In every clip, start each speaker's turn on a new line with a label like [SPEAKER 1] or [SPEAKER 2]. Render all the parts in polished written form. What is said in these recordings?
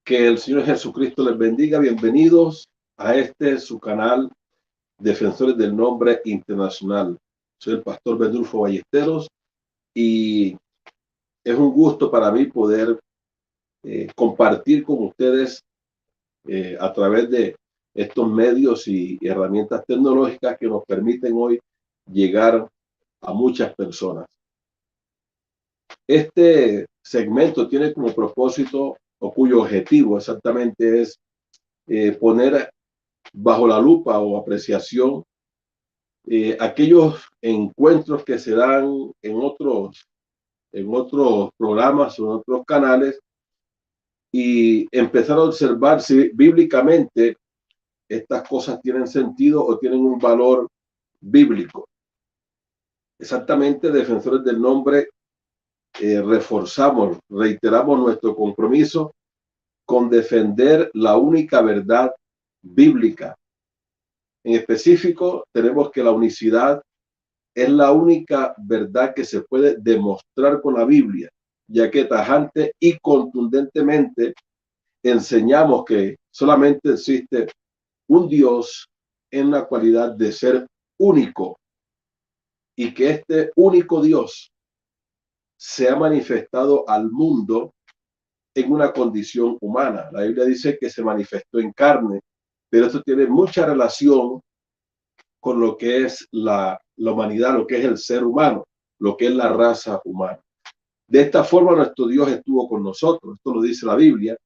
[SPEAKER 1] Que el Señor Jesucristo les bendiga. Bienvenidos a su canal, Defensores del Nombre Internacional. Soy el pastor Bendulfo Ballesteros y es un gusto para mí poder compartir con ustedes a través de estos medios y herramientas tecnológicas que nos permiten hoy llegar a muchas personas. Este segmento tiene como propósito o cuyo objetivo exactamente es poner bajo la lupa o apreciación aquellos encuentros que se dan en otros programas o en otros canales y empezar a observar si bíblicamente estas cosas tienen sentido o tienen un valor bíblico. Exactamente, Defensores del Nombre, reforzamos, reiteramos nuestro compromiso con defender la única verdad bíblica. En específico, tenemos que la unicidad es la única verdad que se puede demostrar con la Biblia, ya que tajante y contundentemente enseñamos que solamente existe un Dios en la cualidad de ser único y que este único Dios se ha manifestado al mundo en una condición humana. La Biblia dice que se manifestó en carne, pero esto tiene mucha relación con lo que es la humanidad, lo que es el ser humano, lo que es la raza humana. De esta forma nuestro Dios estuvo con nosotros, esto lo dice la Biblia,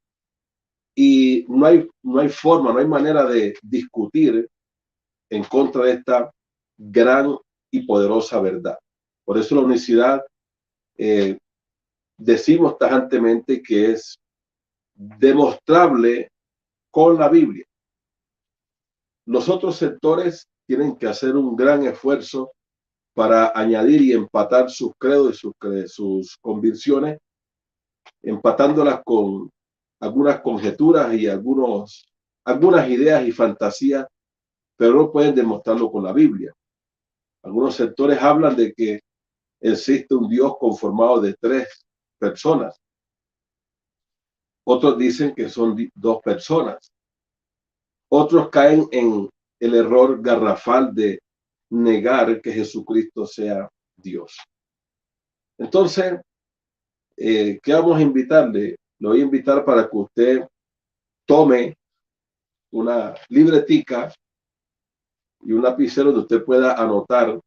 [SPEAKER 1] y no hay forma, no hay manera de discutir en contra de esta gran y poderosa verdad. Por eso la unicidad, decimos tajantemente que es demostrable con la Biblia. Los otros sectores tienen que hacer un gran esfuerzo para añadir y empatar sus credos y sus convicciones, empatándolas con algunas conjeturas y algunas ideas y fantasías, pero no pueden demostrarlo con la Biblia. Algunos sectores hablan de que existe un Dios conformado de 3 personas. Otros dicen que son 2 personas. Otros caen en el error garrafal de negar que Jesucristo sea Dios. Entonces, ¿qué vamos a invitarle? Lo voy a invitar para que usted tome una libretica y un lapicero donde usted pueda anotar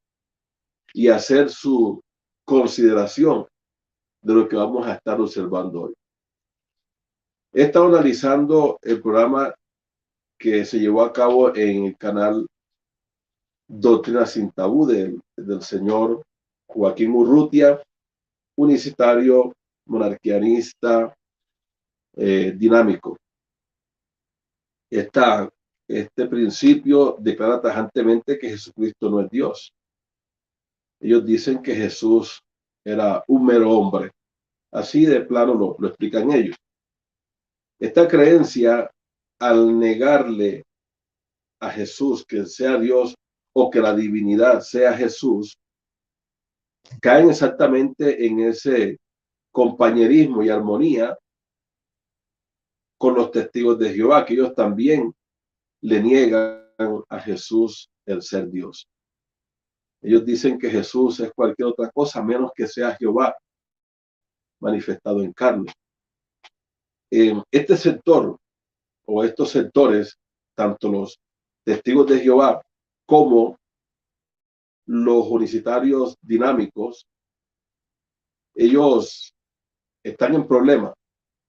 [SPEAKER 1] y hacer su consideración de lo que vamos a estar observando hoy. He estado analizando el programa que se llevó a cabo en el canal Doctrina sin Tabú del señor Joaquín Urrutia, unicitario, monarquianista, dinámico. Este principio declara tajantemente que Jesucristo no es Dios. Ellos dicen que Jesús era un mero hombre. Así de plano lo explican ellos. Esta creencia, al negarle a Jesús que sea Dios o que la divinidad sea Jesús, caen exactamente en ese compañerismo y armonía con los testigos de Jehová, que ellos también le niegan a Jesús el ser Dios. Ellos dicen que Jesús es cualquier otra cosa menos que sea Jehová manifestado en carne. Este sector o estos sectores, tanto los testigos de Jehová como los unicitarios dinámicos, ellos están en problema.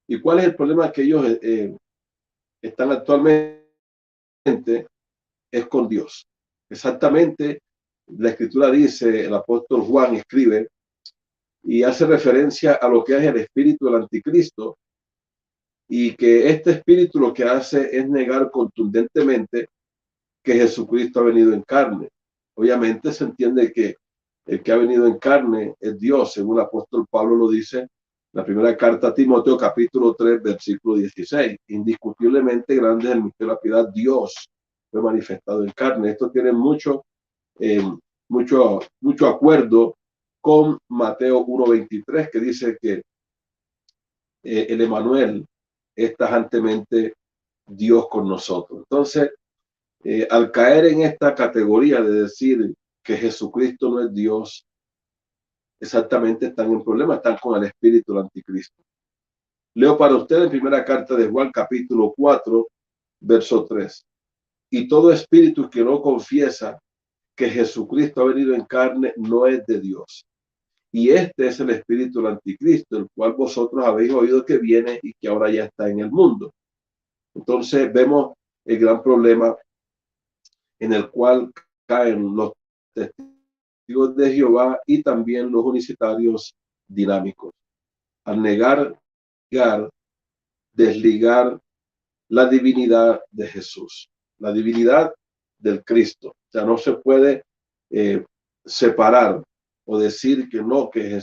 [SPEAKER 1] ¿Y cuál es el problema que ellos están actualmente? Es con Dios. Exactamente, la escritura dice, el apóstol Juan escribe y hace referencia a lo que es el espíritu del anticristo, y que este espíritu lo que hace es negar contundentemente que Jesucristo ha venido en carne. Obviamente se entiende que el que ha venido en carne es Dios, según el apóstol Pablo lo dice, la primera carta a Timoteo, capítulo 3, versículo 16. Indiscutiblemente grande es el misterio de la piedad, Dios fue manifestado en carne. Esto tiene mucho acuerdo con Mateo 1:23, que dice que el Emanuel, es tajantemente Dios con nosotros. Entonces, al caer en esta categoría de decir que Jesucristo no es Dios, exactamente están en problema, están con el espíritu del anticristo. Leo para ustedes en primera carta de Juan, capítulo 4, verso 3. Y todo espíritu que no confiesa que Jesucristo ha venido en carne no es de Dios. Y este es el espíritu del anticristo, el cual vosotros habéis oído que viene y que ahora ya está en el mundo. Entonces vemos el gran problema en el cual caen los testigos de Jehová y también los unicitarios dinámicos. Al negar, desligar la divinidad de Jesús, la divinidad del Cristo. O sea, no se puede separar o decir que no, que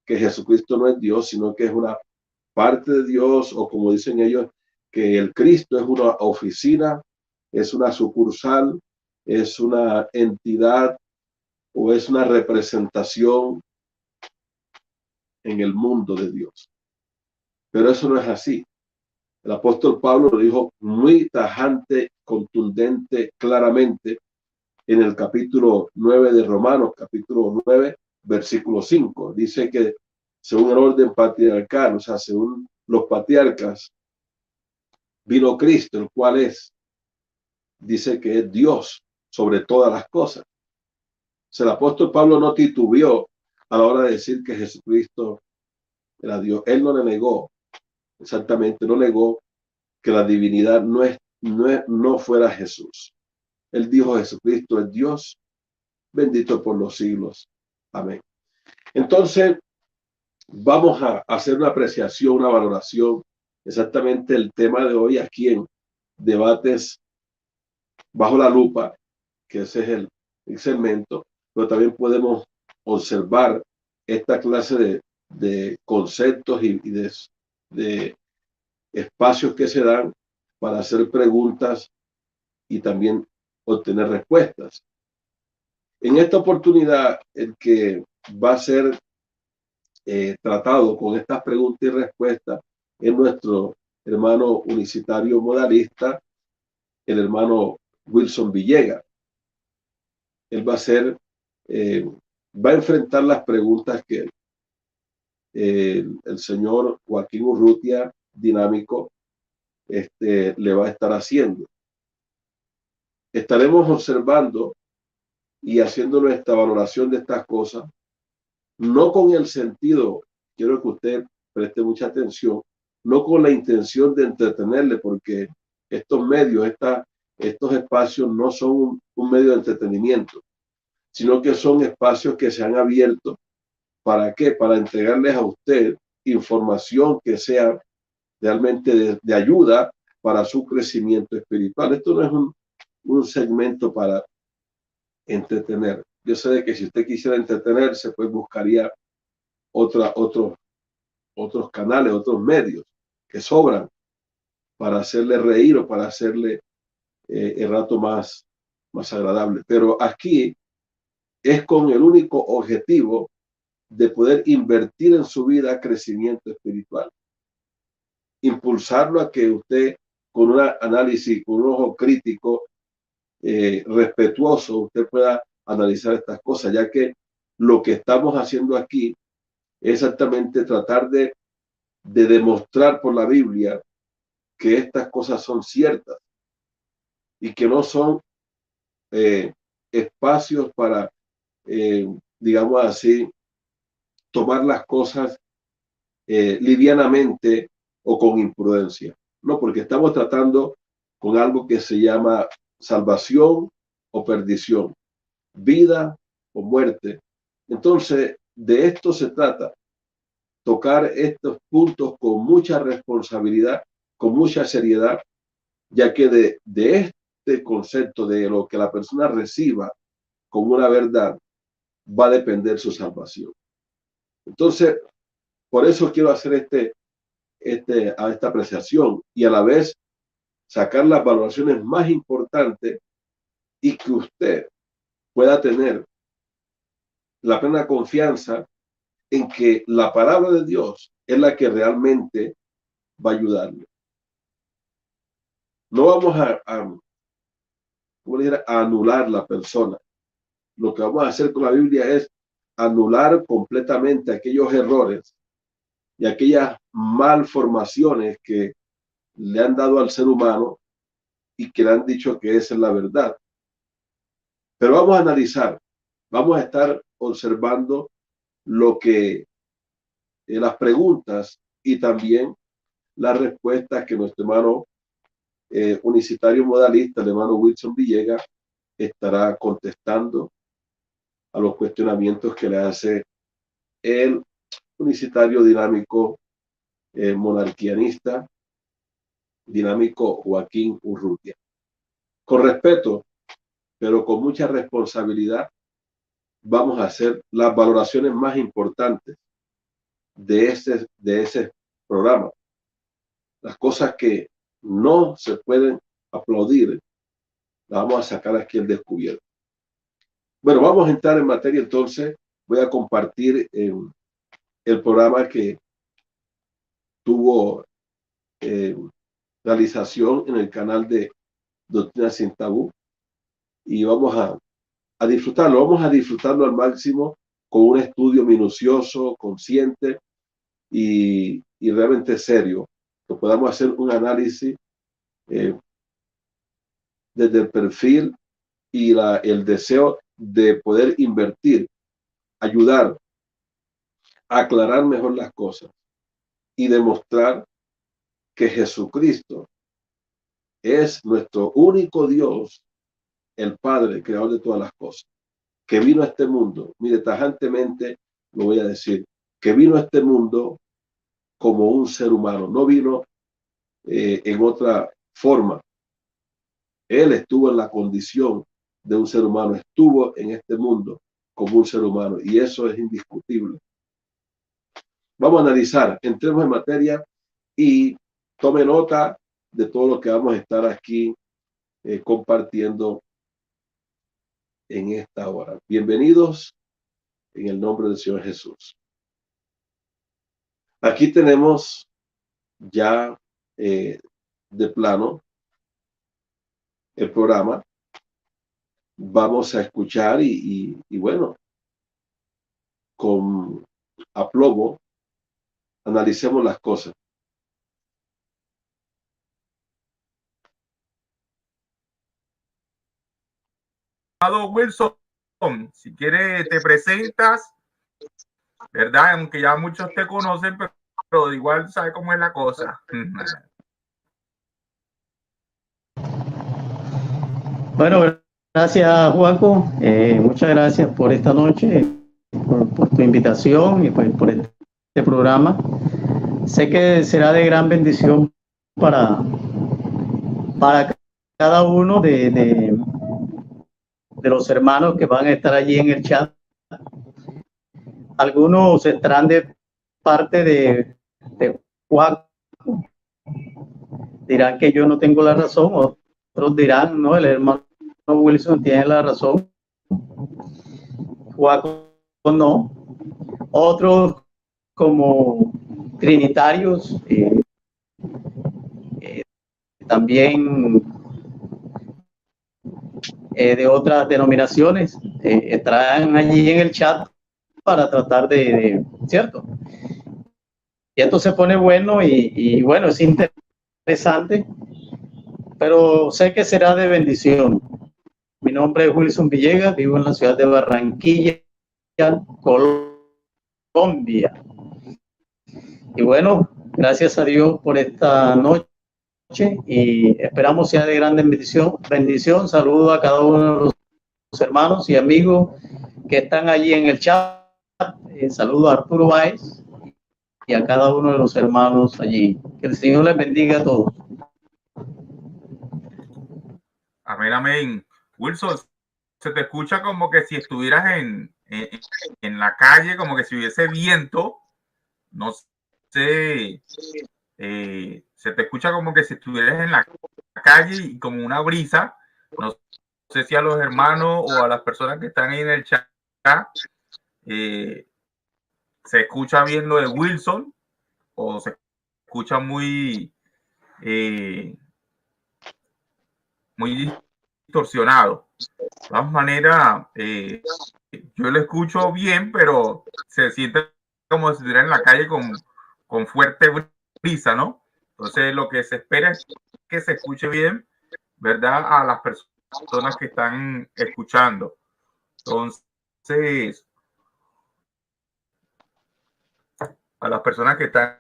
[SPEAKER 1] Jesucristo no es Dios, sino que es una parte de Dios, o como dicen ellos, que el Cristo es una oficina, es una sucursal, es una entidad o es una representación en el mundo de Dios. Pero eso no es así. El apóstol Pablo lo dijo muy tajante, contundente, claramente en el capítulo 9 de Romanos, capítulo 9, versículo 5. Dice que según el orden patriarcal, o sea, según los patriarcas, vino Cristo, el cual dice que es Dios sobre todas las cosas. O sea, el apóstol Pablo no titubeó a la hora de decir que Jesucristo era Dios. Él no le negó, exactamente, no negó que la divinidad no fuera Jesús. Él dijo: Jesucristo es Dios, bendito por los siglos. Amén. Entonces, vamos a hacer una apreciación, una valoración, exactamente el tema de hoy aquí en Debates Bajo la Lupa, que ese es el segmento, pero también podemos observar esta clase de conceptos y de espacios que se dan para hacer preguntas y también obtener respuestas. En esta oportunidad, el que va a ser tratado con estas preguntas y respuestas es nuestro hermano unicitario modalista, el hermano Wilson Villegas. Él va a enfrentar las preguntas que el señor Joaquín Urrutia, dinámico, le va a estar haciendo. Estaremos observando y haciendo nuestra valoración de estas cosas, no con el sentido, quiero que usted preste mucha atención, no con la intención de entretenerle, porque estos medios, estos espacios no son un medio de entretenimiento, sino que son espacios que se han abierto. ¿Para qué? Para entregarles a usted información que sea realmente de ayuda para su crecimiento espiritual. Esto no es un segmento para entretener. Yo sé de que si usted quisiera entretenerse, pues buscaría otros canales, otros medios que sobran para hacerle reír o para hacerle el rato más agradable. Pero aquí es con el único objetivo de poder invertir en su vida crecimiento espiritual. Impulsarlo a que usted, con un análisis, con un ojo crítico, respetuoso, usted pueda analizar estas cosas, ya que lo que estamos haciendo aquí es exactamente tratar de demostrar por la Biblia que estas cosas son ciertas y que no son espacios para, digamos así, tomar las cosas livianamente o con imprudencia. No, porque estamos tratando con algo que se llama salvación o perdición, vida o muerte. Entonces, de esto se trata, tocar estos puntos con mucha responsabilidad, con mucha seriedad, ya que de este concepto de lo que la persona reciba como una verdad va a depender su salvación. Entonces, por eso quiero hacer esta apreciación y a la vez sacar las valoraciones más importantes y que usted pueda tener la plena confianza en que la palabra de Dios es la que realmente va a ayudarle. No vamos a anular la persona. Lo que vamos a hacer con la Biblia es anular completamente aquellos errores y aquellas malformaciones que le han dado al ser humano y que le han dicho que esa es la verdad. Pero vamos a analizar, vamos a estar observando lo que las preguntas y también las respuestas que nuestro hermano unicitario modalista, el hermano Wilson Villegas, estará contestando a los cuestionamientos que le hace el unicitario dinámico monarquianista, dinámico Joaquín Urrutia. Con respeto, pero con mucha responsabilidad, vamos a hacer las valoraciones más importantes de ese programa. Las cosas que no se pueden aplaudir, las vamos a sacar aquí al descubierto. Bueno, vamos a entrar en materia entonces. Voy a compartir el programa que tuvo realización en el canal de Doctrina Sin Tabú y vamos a disfrutarlo. Vamos a disfrutarlo al máximo con un estudio minucioso, consciente y realmente serio. Que podamos hacer un análisis desde el perfil y el deseo de poder invertir, ayudar a aclarar mejor las cosas y demostrar que Jesucristo es nuestro único Dios, el Padre, creador de todas las cosas, que vino a este mundo, mire, tajantemente lo voy a decir, que vino a este mundo como un ser humano, no vino en otra forma. Él estuvo en la condición de un ser humano, estuvo en este mundo como un ser humano y eso es indiscutible. Vamos a analizar, entremos en materia y tome nota de todo lo que vamos a estar aquí compartiendo en esta hora. Bienvenidos en el nombre del Señor Jesús. Aquí tenemos ya de plano el programa. Vamos a escuchar y bueno, con aplomo, analicemos las cosas.
[SPEAKER 2] Wilson, si quieres te presentas, ¿verdad? Aunque ya muchos te conocen, pero igual sabes cómo es la cosa.
[SPEAKER 3] Bueno, gracias Juaco, muchas gracias por esta noche, por tu invitación y por este programa. Sé que será de gran bendición para cada uno de los hermanos que van a estar allí en el chat. Algunos estarán de parte de Juaco, dirán que yo no tengo la razón, otros dirán, no, el hermano Wilson tiene la razón, Juaco no. Otros como trinitarios, también de otras denominaciones, estarán allí en el chat para tratar ¿cierto? Y esto se pone bueno y bueno, es interesante, pero sé que será de bendición. Mi nombre es Wilson Villegas, vivo en la ciudad de Barranquilla, Colombia. Y bueno, gracias a Dios por esta noche y esperamos sea de gran bendición. Saludo a cada uno de los hermanos y amigos que están allí en el chat. Saludo a Arturo Báez y a cada uno de los hermanos allí. Que el Señor les bendiga a todos.
[SPEAKER 2] Amén, amén. Wilson, se te escucha como que si estuvieras en la calle, como que si hubiese viento. No sé, se te escucha como que si estuvieras en la calle y como una brisa. No sé si a los hermanos o a las personas que están ahí en el chat se escucha bien lo de Wilson o se escucha muy muy distorsionado. De todas maneras, yo lo escucho bien, pero se siente como si estuviera en la calle con fuerte brisa, ¿no? Entonces, lo que se espera es que se escuche bien, ¿verdad? A las personas que están escuchando. Entonces, a las personas que están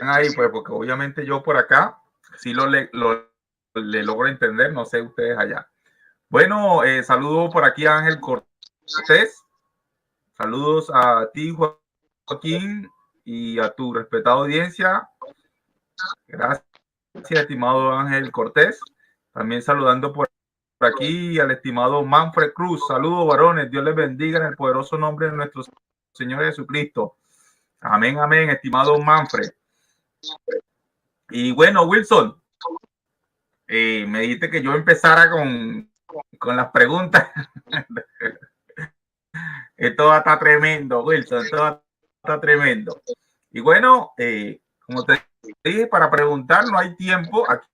[SPEAKER 2] ahí, pues, porque obviamente yo por acá sí le logro entender, no sé ustedes allá. Bueno, saludo por aquí a Ángel Cortés. Saludos a ti, Joaquín, y a tu respetada audiencia. Gracias, estimado Ángel Cortés. También saludando por aquí al estimado Manfred Cruz. Saludos, varones. Dios les bendiga en el poderoso nombre de nuestro Señor Jesucristo. Amén, amén, estimado Manfred. Y bueno, Wilson, me dijiste que yo empezara con las preguntas. Esto está tremendo, Wilson. Esto está tremendo. Y bueno, como te dije, para preguntar no hay tiempo. Aquí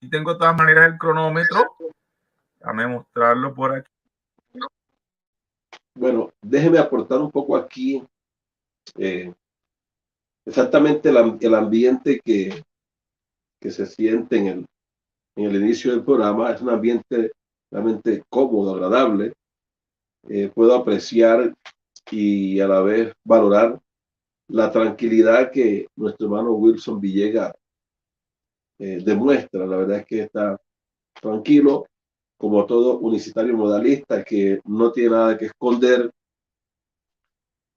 [SPEAKER 2] tengo de todas maneras el cronómetro. Déjame mostrarlo por aquí.
[SPEAKER 1] Bueno, déjeme aportar un poco aquí. Exactamente el ambiente que se siente en el inicio del programa es un ambiente realmente cómodo, agradable. Puedo apreciar y a la vez valorar la tranquilidad que nuestro hermano Wilson Villegas demuestra. La verdad es que está tranquilo, como todo unicitario modalista, que no tiene nada que esconder,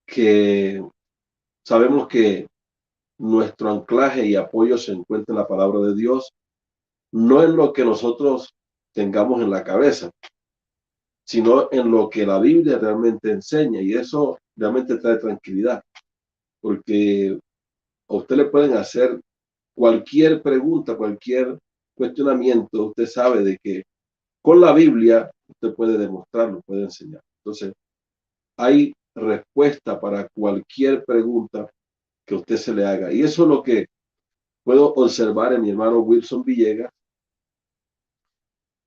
[SPEAKER 1] que sabemos que nuestro anclaje y apoyo se encuentra en la palabra de Dios, no en lo que nosotros tengamos en la cabeza, sino en lo que la Biblia realmente enseña, y eso realmente trae tranquilidad, porque a usted le pueden hacer cualquier pregunta, cualquier cuestionamiento. Usted sabe de que con la Biblia usted puede demostrarlo, puede enseñar. Entonces, hay respuesta para cualquier pregunta que usted se le haga, y eso es lo que puedo observar en mi hermano Wilson Villegas,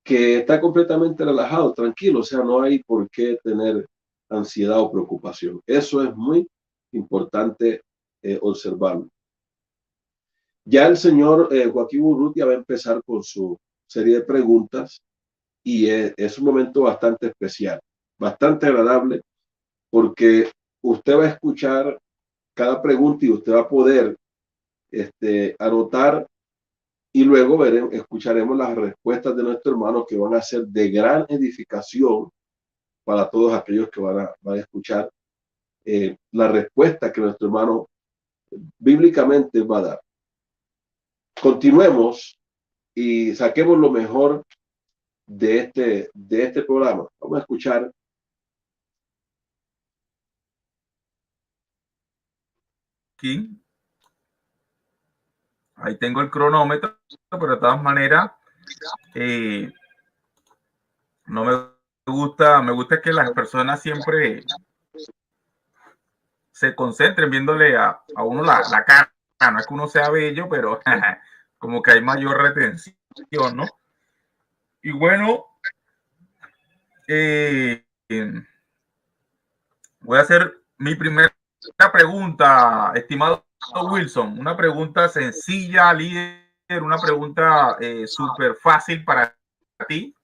[SPEAKER 1] que está completamente relajado, tranquilo. O sea, no hay por qué tener ansiedad o preocupación. Eso es muy importante observarlo. Ya el señor Joaquín Urrutia va a empezar con su serie de preguntas, y es un momento bastante especial, bastante agradable, porque usted va a escuchar cada pregunta y usted va a poder anotar, y luego escucharemos las respuestas de nuestro hermano, que van a ser de gran edificación para todos aquellos que van a escuchar la respuesta que nuestro hermano bíblicamente va a dar. Continuemos y saquemos lo mejor de este programa. Vamos a escuchar.
[SPEAKER 2] Aquí. Ahí tengo el cronómetro, pero de todas maneras, no me gusta que las personas siempre se concentren viéndole a uno la cara. No es que uno sea bello, pero como que hay mayor retención, ¿no? Y bueno, voy a hacer mi primera pregunta, estimado Wilson. Una pregunta sencilla, líder, una pregunta súper fácil para ti.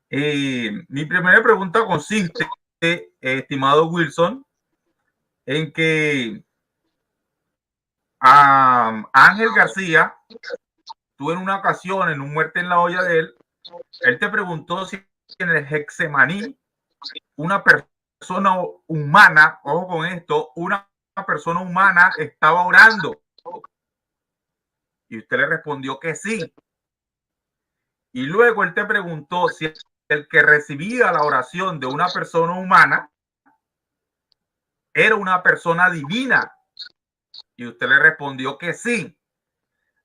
[SPEAKER 2] Mi primera pregunta consiste, estimado Wilson, en que Ángel García, tú en una ocasión, en un muerte en la olla de él te preguntó si en el Getsemaní una persona humana, ojo con esto, una persona humana estaba orando. Y usted le respondió que sí. Y luego él te preguntó si el que recibía la oración de una persona humana era una persona divina. Y usted le respondió que sí.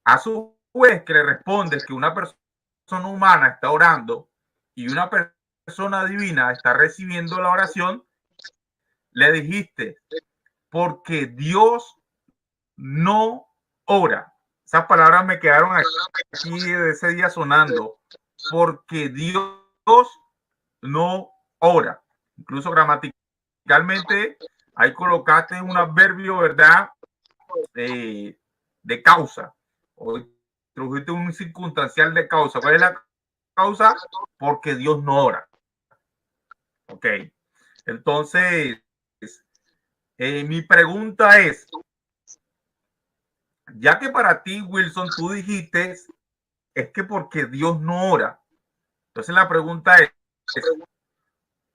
[SPEAKER 2] A su vez que le respondes que una persona humana está orando y una persona divina está recibiendo la oración, le dijiste, porque Dios no ora, Esas palabras me quedaron aquí de ese día sonando, porque Dios no ora. Incluso gramaticalmente, ahí colocaste un adverbio, ¿verdad? De causa. O introdujiste un circunstancial de causa. ¿Cuál es la causa? Porque Dios no ora. Ok. Entonces, mi pregunta es, ya que para ti, Wilson, tú dijiste es que porque Dios no ora. Entonces la pregunta es,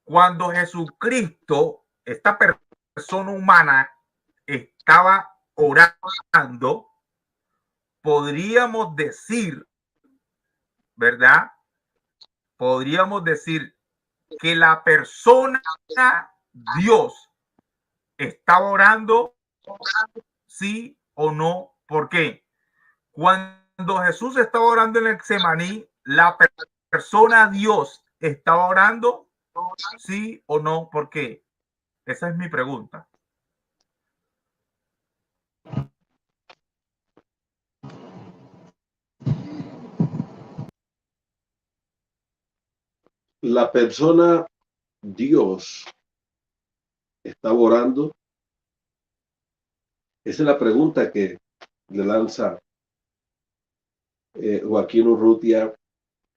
[SPEAKER 2] cuando Jesucristo, esta persona humana, estaba orando, podríamos decir, ¿verdad? Podríamos decir que la persona Dios estaba orando, sí o no. ¿Por qué? Cuando Jesús estaba orando en el Getsemaní, la persona Dios estaba orando, sí o no. ¿Por qué? Esa es mi pregunta.
[SPEAKER 1] La persona Dios estaba orando. Esa es la pregunta que le lanza Joaquín Urrutia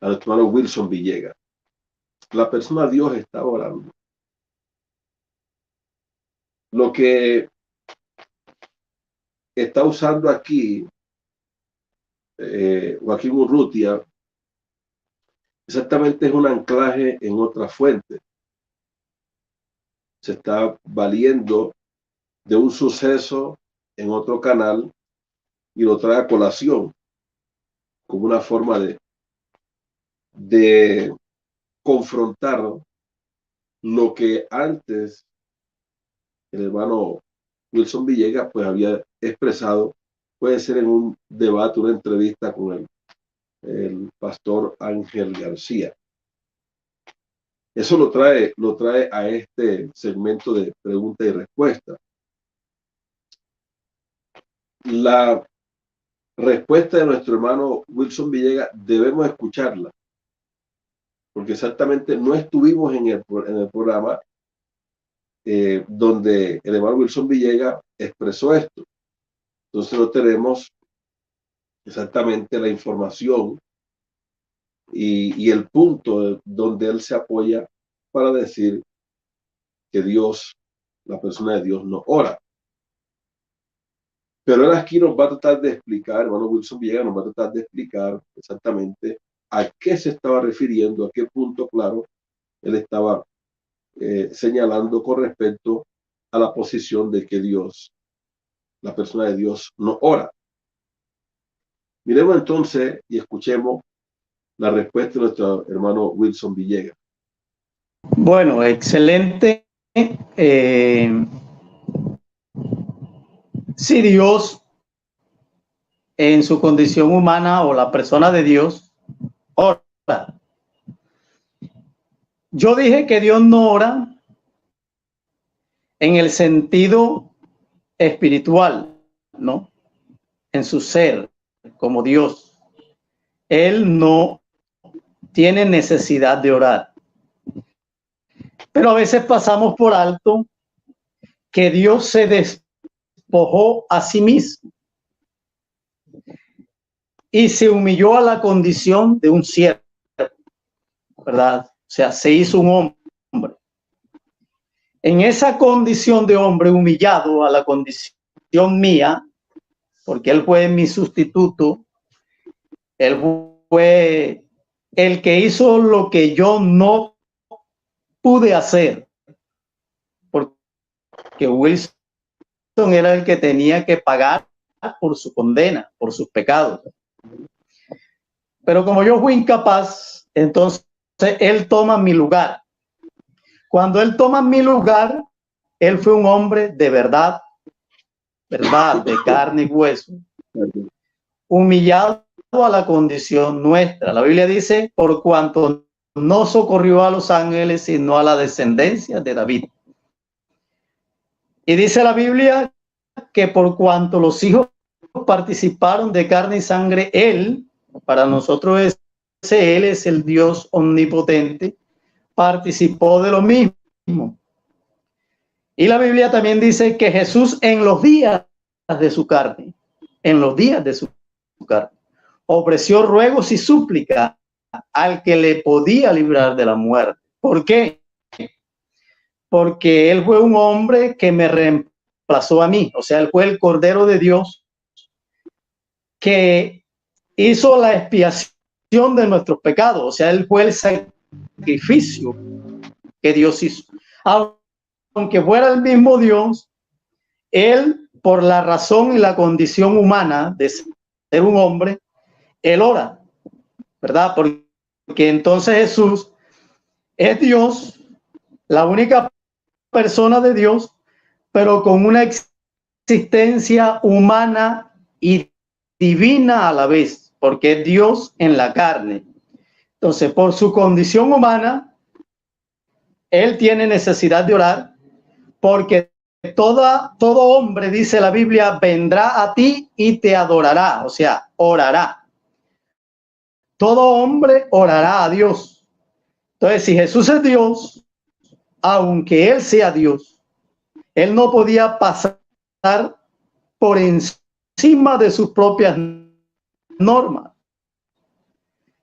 [SPEAKER 1] a nuestro hermano Wilson Villegas. La persona Dios estaba orando. Lo que está usando aquí Joaquín Urrutia exactamente es un anclaje en otra fuente. Se está valiendo de un suceso en otro canal y lo trae a colación como una forma de confrontar lo que antes el hermano Wilson Villegas pues había expresado, puede ser en un debate, una entrevista con el pastor Ángel García. Eso lo trae a este segmento de pregunta y respuesta. La respuesta de nuestro hermano Wilson Villegas debemos escucharla, porque exactamente no estuvimos en el programa donde el hermano Wilson Villegas expresó esto. Entonces no tenemos exactamente la información y el punto donde él se apoya para decir que Dios, la persona de Dios, no ora. Pero él aquí nos va a tratar de explicar, hermano Wilson Villegas nos va a tratar de explicar exactamente a qué se estaba refiriendo, a qué punto claro él estaba señalando con respecto a la posición de que Dios, la persona de Dios, no ora. Miremos entonces y escuchemos la respuesta de nuestro hermano Wilson Villegas.
[SPEAKER 3] Bueno, excelente. Si Dios en su condición humana o la persona de Dios ora. Yo dije que Dios no ora en el sentido espiritual, ¿no? En su ser, como Dios. Él no tiene necesidad de orar. Pero a veces pasamos por alto que Dios se despojó a sí mismo y se humilló a la condición de un siervo, ¿verdad? O sea, se hizo un hombre. En esa condición de hombre humillado a la condición mía, porque Él fue mi sustituto, Él fue el que hizo lo que yo no pude hacer, porque Wilson era el que tenía que pagar por su condena, por sus pecados. Pero como yo fui incapaz, entonces Él toma mi lugar. Cuando Él toma mi lugar, Él fue un hombre de verdad, de carne y hueso, humillado a la condición nuestra. La Biblia dice, por cuanto no socorrió a los ángeles, sino a la descendencia de David. Y dice la Biblia que por cuanto los hijos participaron de carne y sangre. Él, para nosotros Él es el Dios omnipotente, participó de lo mismo. Y la Biblia también dice que Jesús en los días de su carne, ofreció ruegos y súplicas al que le podía librar de la muerte. ¿Por qué? Porque Él fue un hombre que me reemplazó a mí. O sea, Él fue el Cordero de Dios que hizo la expiación de nuestros pecados. O sea, Él fue el sacrificio que Dios hizo. Aunque fuera el mismo Dios, Él, por la razón y la condición humana de ser un hombre, Él ora, ¿verdad? Porque entonces Jesús es Dios, la única persona de Dios, pero con una existencia humana y divina a la vez, porque es Dios en la carne. Entonces, por su condición humana, Él tiene necesidad de orar, porque todo hombre, dice la Biblia, vendrá a ti y te adorará, o sea, orará. Todo hombre orará a Dios. Entonces, si Jesús es Dios, aunque Él sea Dios, Él no podía pasar por encima de sus propias normas.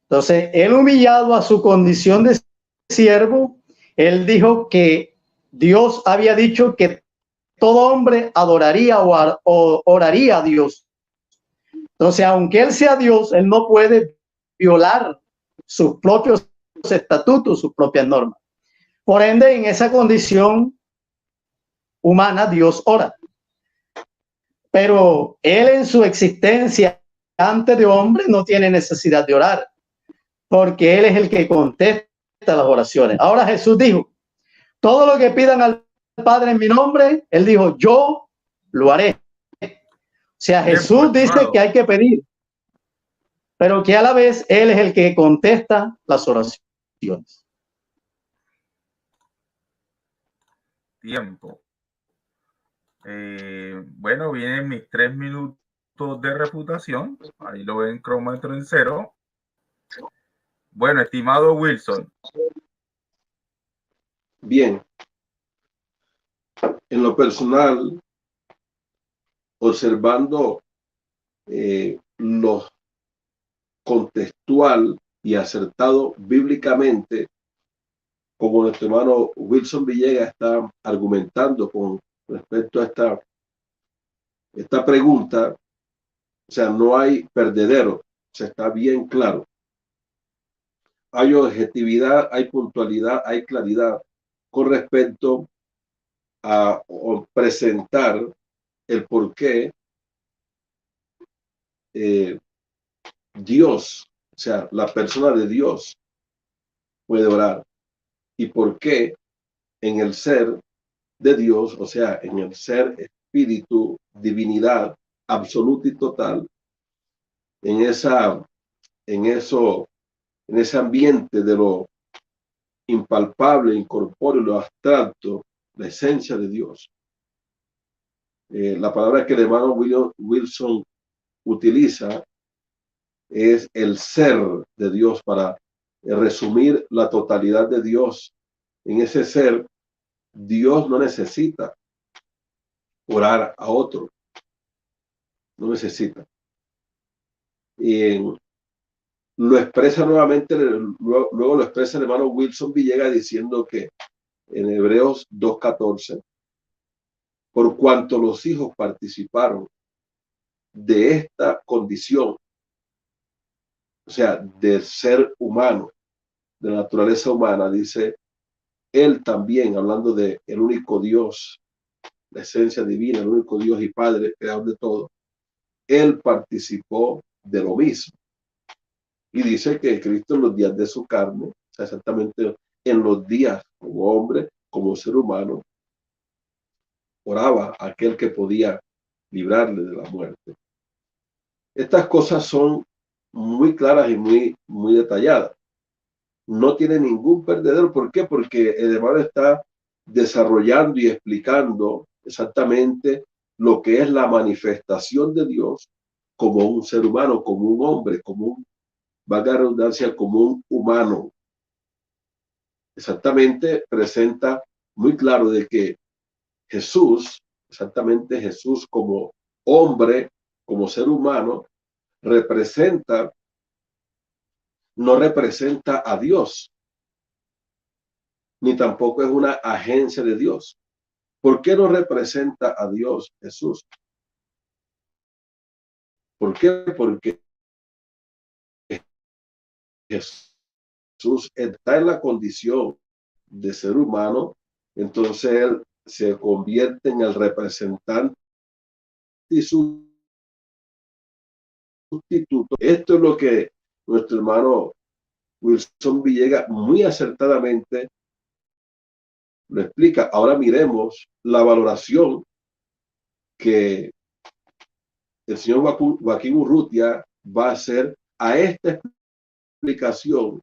[SPEAKER 3] Entonces, Él, humillado a su condición de siervo, Él dijo que Dios había dicho que todo hombre adoraría o oraría a Dios. Entonces, aunque Él sea Dios, Él no puede violar sus propios estatutos, sus propias normas. Por ende, en esa condición humana, Dios ora. Pero Él en su existencia antes de hombre no tiene necesidad de orar, porque Él es el que contesta las oraciones. Ahora Jesús dijo, todo lo que pidan al Padre en mi nombre, Él dijo, yo lo haré. O sea, Jesús dice que hay que pedir, pero que a la vez Él es el que contesta las oraciones.
[SPEAKER 2] Tiempo. Bueno, vienen mis 3 minutos de refutación. Ahí lo ven, cronómetro en 0. Bueno, estimado Wilson.
[SPEAKER 1] Bien. En lo personal, observando lo contextual y acertado bíblicamente, como nuestro hermano Wilson Villegas está argumentando con respecto a esta pregunta, o sea, no hay perdedero, o sea, está bien claro. Hay objetividad, hay puntualidad, hay claridad con respecto a presentar el por qué Dios, o sea, la persona de Dios puede orar y por qué en el ser de Dios, o sea, en el ser espíritu, divinidad absoluta y total, en ese ambiente de lo impalpable, incorpóreo, lo abstracto, la esencia de Dios. La palabra que el hermano Wilson utiliza es el ser de Dios para resumir la totalidad de Dios. En ese ser, Dios no necesita orar a otro, no necesita. Y lo expresa nuevamente, luego lo expresa el hermano Wilson Villegas diciendo que en Hebreos 2:14, por cuanto los hijos participaron de esta condición, o sea, del ser humano, de la naturaleza humana, dice, él también, hablando de el único Dios, la esencia divina, el único Dios y Padre, creador de todo, él participó de lo mismo. Y dice que Cristo en los días de su carne, o sea, exactamente en los días como hombre, como ser humano, oraba a aquel que podía librarle de la muerte. Estas cosas son muy claras y muy detalladas. No tiene ningún perdedor. ¿Por qué? Porque el hermano está desarrollando y explicando exactamente lo que es la manifestación de Dios como un ser humano, como un hombre, valga la redundancia, como un humano. Exactamente presenta muy claro de que Jesús, exactamente Jesús como hombre, como ser humano, no representa a Dios, ni tampoco es una agencia de Dios. ¿Por qué no representa a Dios Jesús? ¿Por qué? Porque Jesús está en la condición de ser humano, entonces él se convierte en el representante y sustituto. Esto es lo que nuestro hermano Wilson Villegas muy acertadamente lo explica. Ahora miremos la valoración que el señor Joaquín Urrutia va a hacer a esta explicación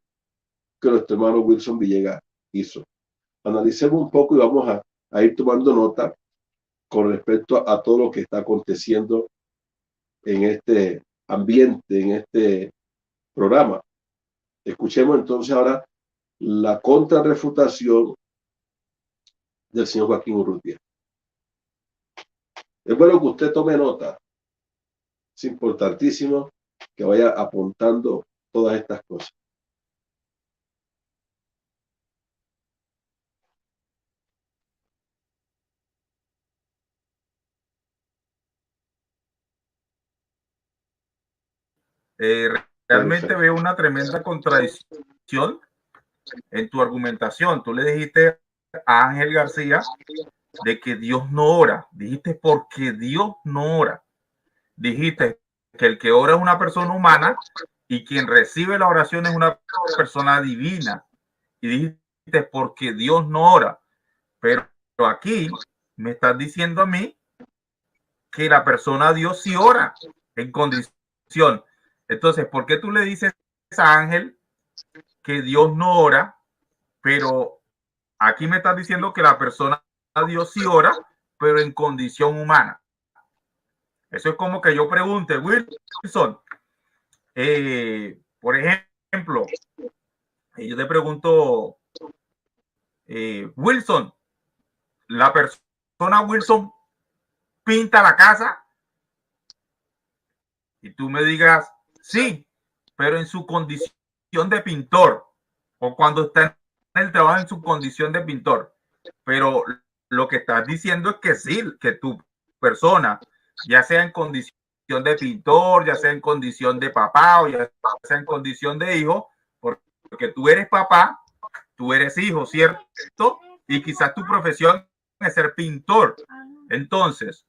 [SPEAKER 1] que nuestro hermano Wilson Villegas hizo. Analicemos un poco y vamos a ir tomando nota con respecto a todo lo que está aconteciendo en este ambiente, en este programa. Escuchemos entonces ahora la contrarrefutación del señor Joaquín Urrutia. Es bueno que usted tome nota. Es importantísimo que vaya apuntando todas estas cosas.
[SPEAKER 2] Realmente veo una tremenda contradicción en tu argumentación. Tú le dijiste a Ángel García de que Dios no ora. Dijiste porque Dios no ora. Dijiste que el que ora es una persona humana y quien recibe la oración es una persona divina. Y dijiste porque Dios no ora. Pero aquí me estás diciendo a mí que la persona Dios sí ora en condición. Entonces, ¿por qué tú le dices a Ángel que Dios no ora, pero aquí me estás diciendo que la persona Dios sí ora, pero en condición humana? Eso es como que yo pregunte, Wilson, por ejemplo, yo te pregunto, Wilson, la persona Wilson pinta la casa, y tú me digas, sí, pero en su condición de pintor, o cuando está en el trabajo en su condición de pintor. Pero lo que estás diciendo es que sí, que tu persona, ya sea en condición de pintor, ya sea en condición de papá o ya sea en condición de hijo, porque tú eres papá, tú eres hijo, ¿cierto? Y quizás tu profesión es ser pintor. Entonces,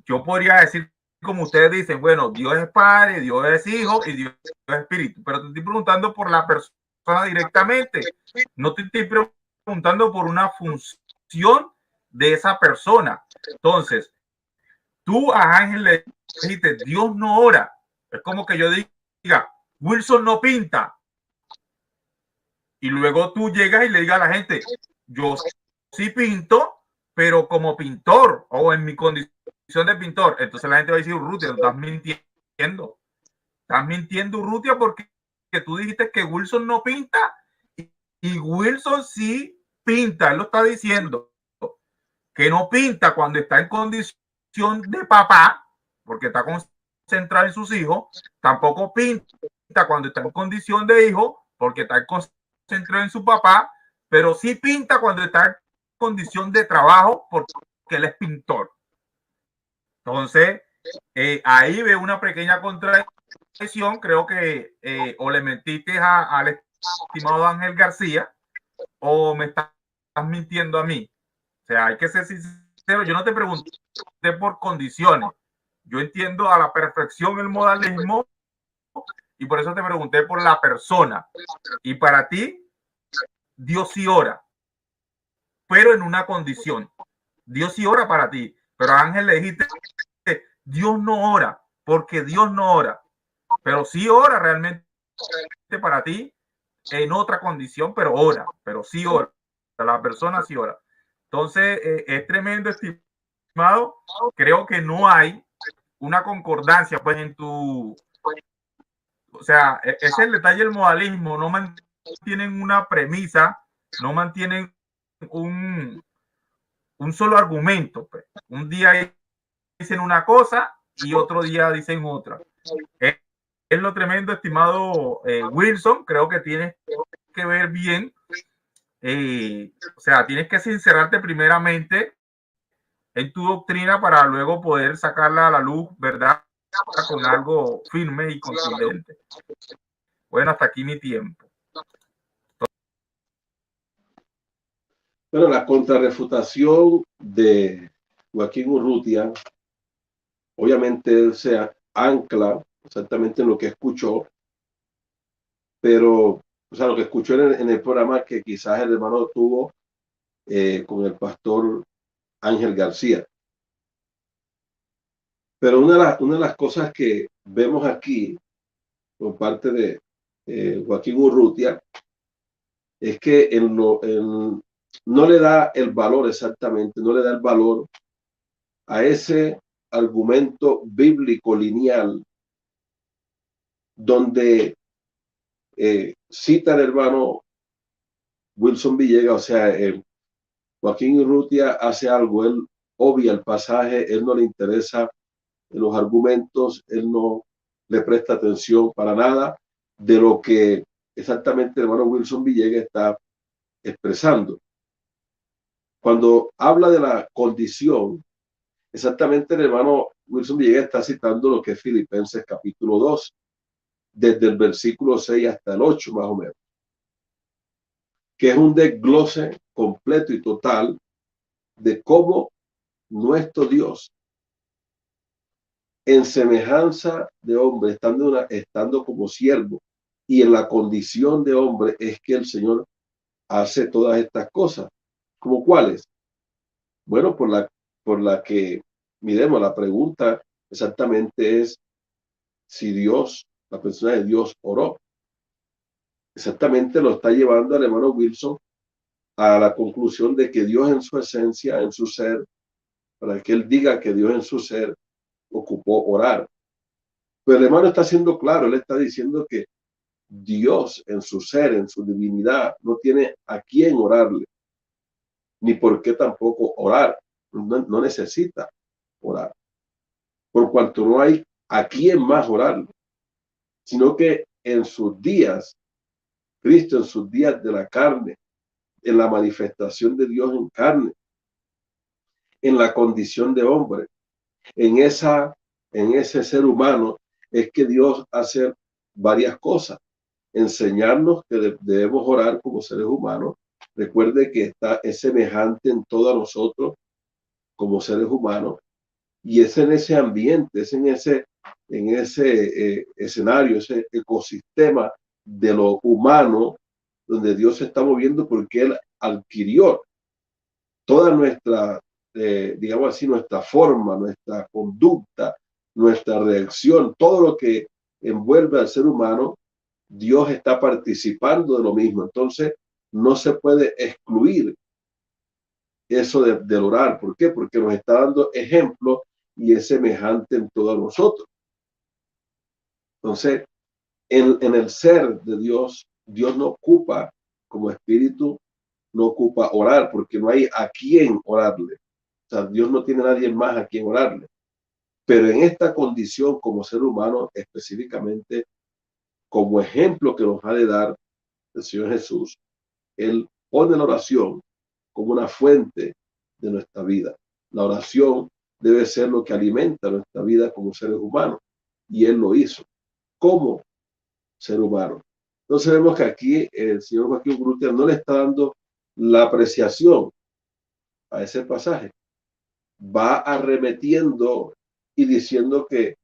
[SPEAKER 2] yo podría decir, como ustedes dicen, bueno, Dios es Padre, Dios es Hijo y Dios es Espíritu, pero te estoy preguntando por la persona directamente, no te estoy preguntando por una función de esa persona. Entonces, tú a Ángel le dijiste, Dios no ora. Es como que yo diga, Wilson no pinta. Y luego tú llegas y le digas a la gente, yo sí pinto, pero como pintor o en mi condición de pintor. Entonces la gente va a decir, Urrutia, tú estás mintiendo. Estás mintiendo, Urrutia, porque tú dijiste que Wilson no pinta y Wilson sí pinta. Él lo está diciendo. Que no pinta cuando está en condición de papá, porque está concentrado en sus hijos. Tampoco pinta cuando está en condición de hijo, porque está concentrado en su papá. Pero sí pinta cuando está en condición de trabajo, porque él es pintor. Entonces, ahí veo una pequeña contradicción. Creo que o le mentiste al estimado Ángel García o me estás mintiendo a mí. O sea, hay que ser sincero. Yo no te pregunté por condiciones. Yo entiendo a la perfección el modalismo y por eso te pregunté por la persona. Y para ti, Dios sí ora, pero en una condición. Dios sí ora para ti, pero a Ángel le dijiste que Dios no ora, porque Dios no ora, pero sí ora realmente para ti en otra condición, pero ora, pero sí ora. La persona sí ora. Entonces, es tremendo, estimado. Creo que no hay una concordancia, pues en tu, o sea, ese es el detalle del modalismo, no mantienen una premisa, no mantienen un solo argumento, pues. Un día dicen una cosa y otro día dicen otra. Es lo tremendo, estimado Wilson, creo que tienes que ver bien, o sea, tienes que sincerarte primeramente en tu doctrina para luego poder sacarla a la luz, ¿verdad? Con algo firme y contundente. Bueno, hasta aquí mi tiempo.
[SPEAKER 1] Bueno, la contrarrefutación de Joaquín Urrutia, obviamente él se ancla exactamente en lo que escuchó, pero, o sea, lo que escuchó en el programa que quizás el hermano tuvo con el pastor Ángel García. Pero una de las cosas que vemos aquí por parte de Joaquín Urrutia es que no le da el valor exactamente, no le da el valor a ese argumento bíblico lineal donde cita el hermano Wilson Villegas, o sea, Joaquín Urrutia hace algo, él obvia el pasaje, él no le interesa los argumentos, él no le presta atención para nada de lo que exactamente el hermano Wilson Villegas está expresando. Cuando habla de la condición, exactamente el hermano Wilson Villegas está citando lo que es Filipenses capítulo 2, desde el versículo 6 hasta el 8 más o menos, que es un desglose completo y total de cómo nuestro Dios, en semejanza de hombre, estando como siervo y en la condición de hombre, es que el Señor hace todas estas cosas. ¿Como cuáles? Bueno, por la que miremos, la pregunta exactamente es si Dios, la persona de Dios, oró. Exactamente lo está llevando al hermano Wilson a la conclusión de que Dios en su esencia, en su ser, para que él diga que Dios en su ser ocupó orar. Pero el hermano está siendo claro, él está diciendo que Dios en su ser, en su divinidad, no tiene a quién orarle, ni por qué tampoco orar. No necesita orar, por cuanto no hay a quién más orarle, sino que en sus días, Cristo en sus días de la carne, en la manifestación de Dios en carne, en la condición de hombre, en ese ser humano, es que Dios hace varias cosas. Enseñarnos que debemos orar como seres humanos. Recuerde que es semejante en todos nosotros como seres humanos, y es en ese ambiente, es en ese escenario, ese ecosistema de lo humano donde Dios se está moviendo, porque Él adquirió toda nuestra, digamos así, nuestra forma, nuestra conducta, nuestra reacción, todo lo que envuelve al ser humano. Dios está participando de lo mismo. Entonces, no se puede excluir eso del orar. ¿Por qué? Porque nos está dando ejemplo y es semejante en todos nosotros. Entonces, en el ser de Dios, Dios no ocupa como espíritu, no ocupa orar, porque no hay a quién orarle. O sea, Dios no tiene a nadie más a quien orarle. Pero en esta condición como ser humano, específicamente como ejemplo que nos ha de dar el Señor Jesús, Él pone la oración como una fuente de nuestra vida. La oración debe ser lo que alimenta nuestra vida como seres humanos. Y Él lo hizo como ser humano. Entonces vemos que aquí el señor Joaquín Urrutia no le está dando la apreciación a ese pasaje. Va arremetiendo y diciendo que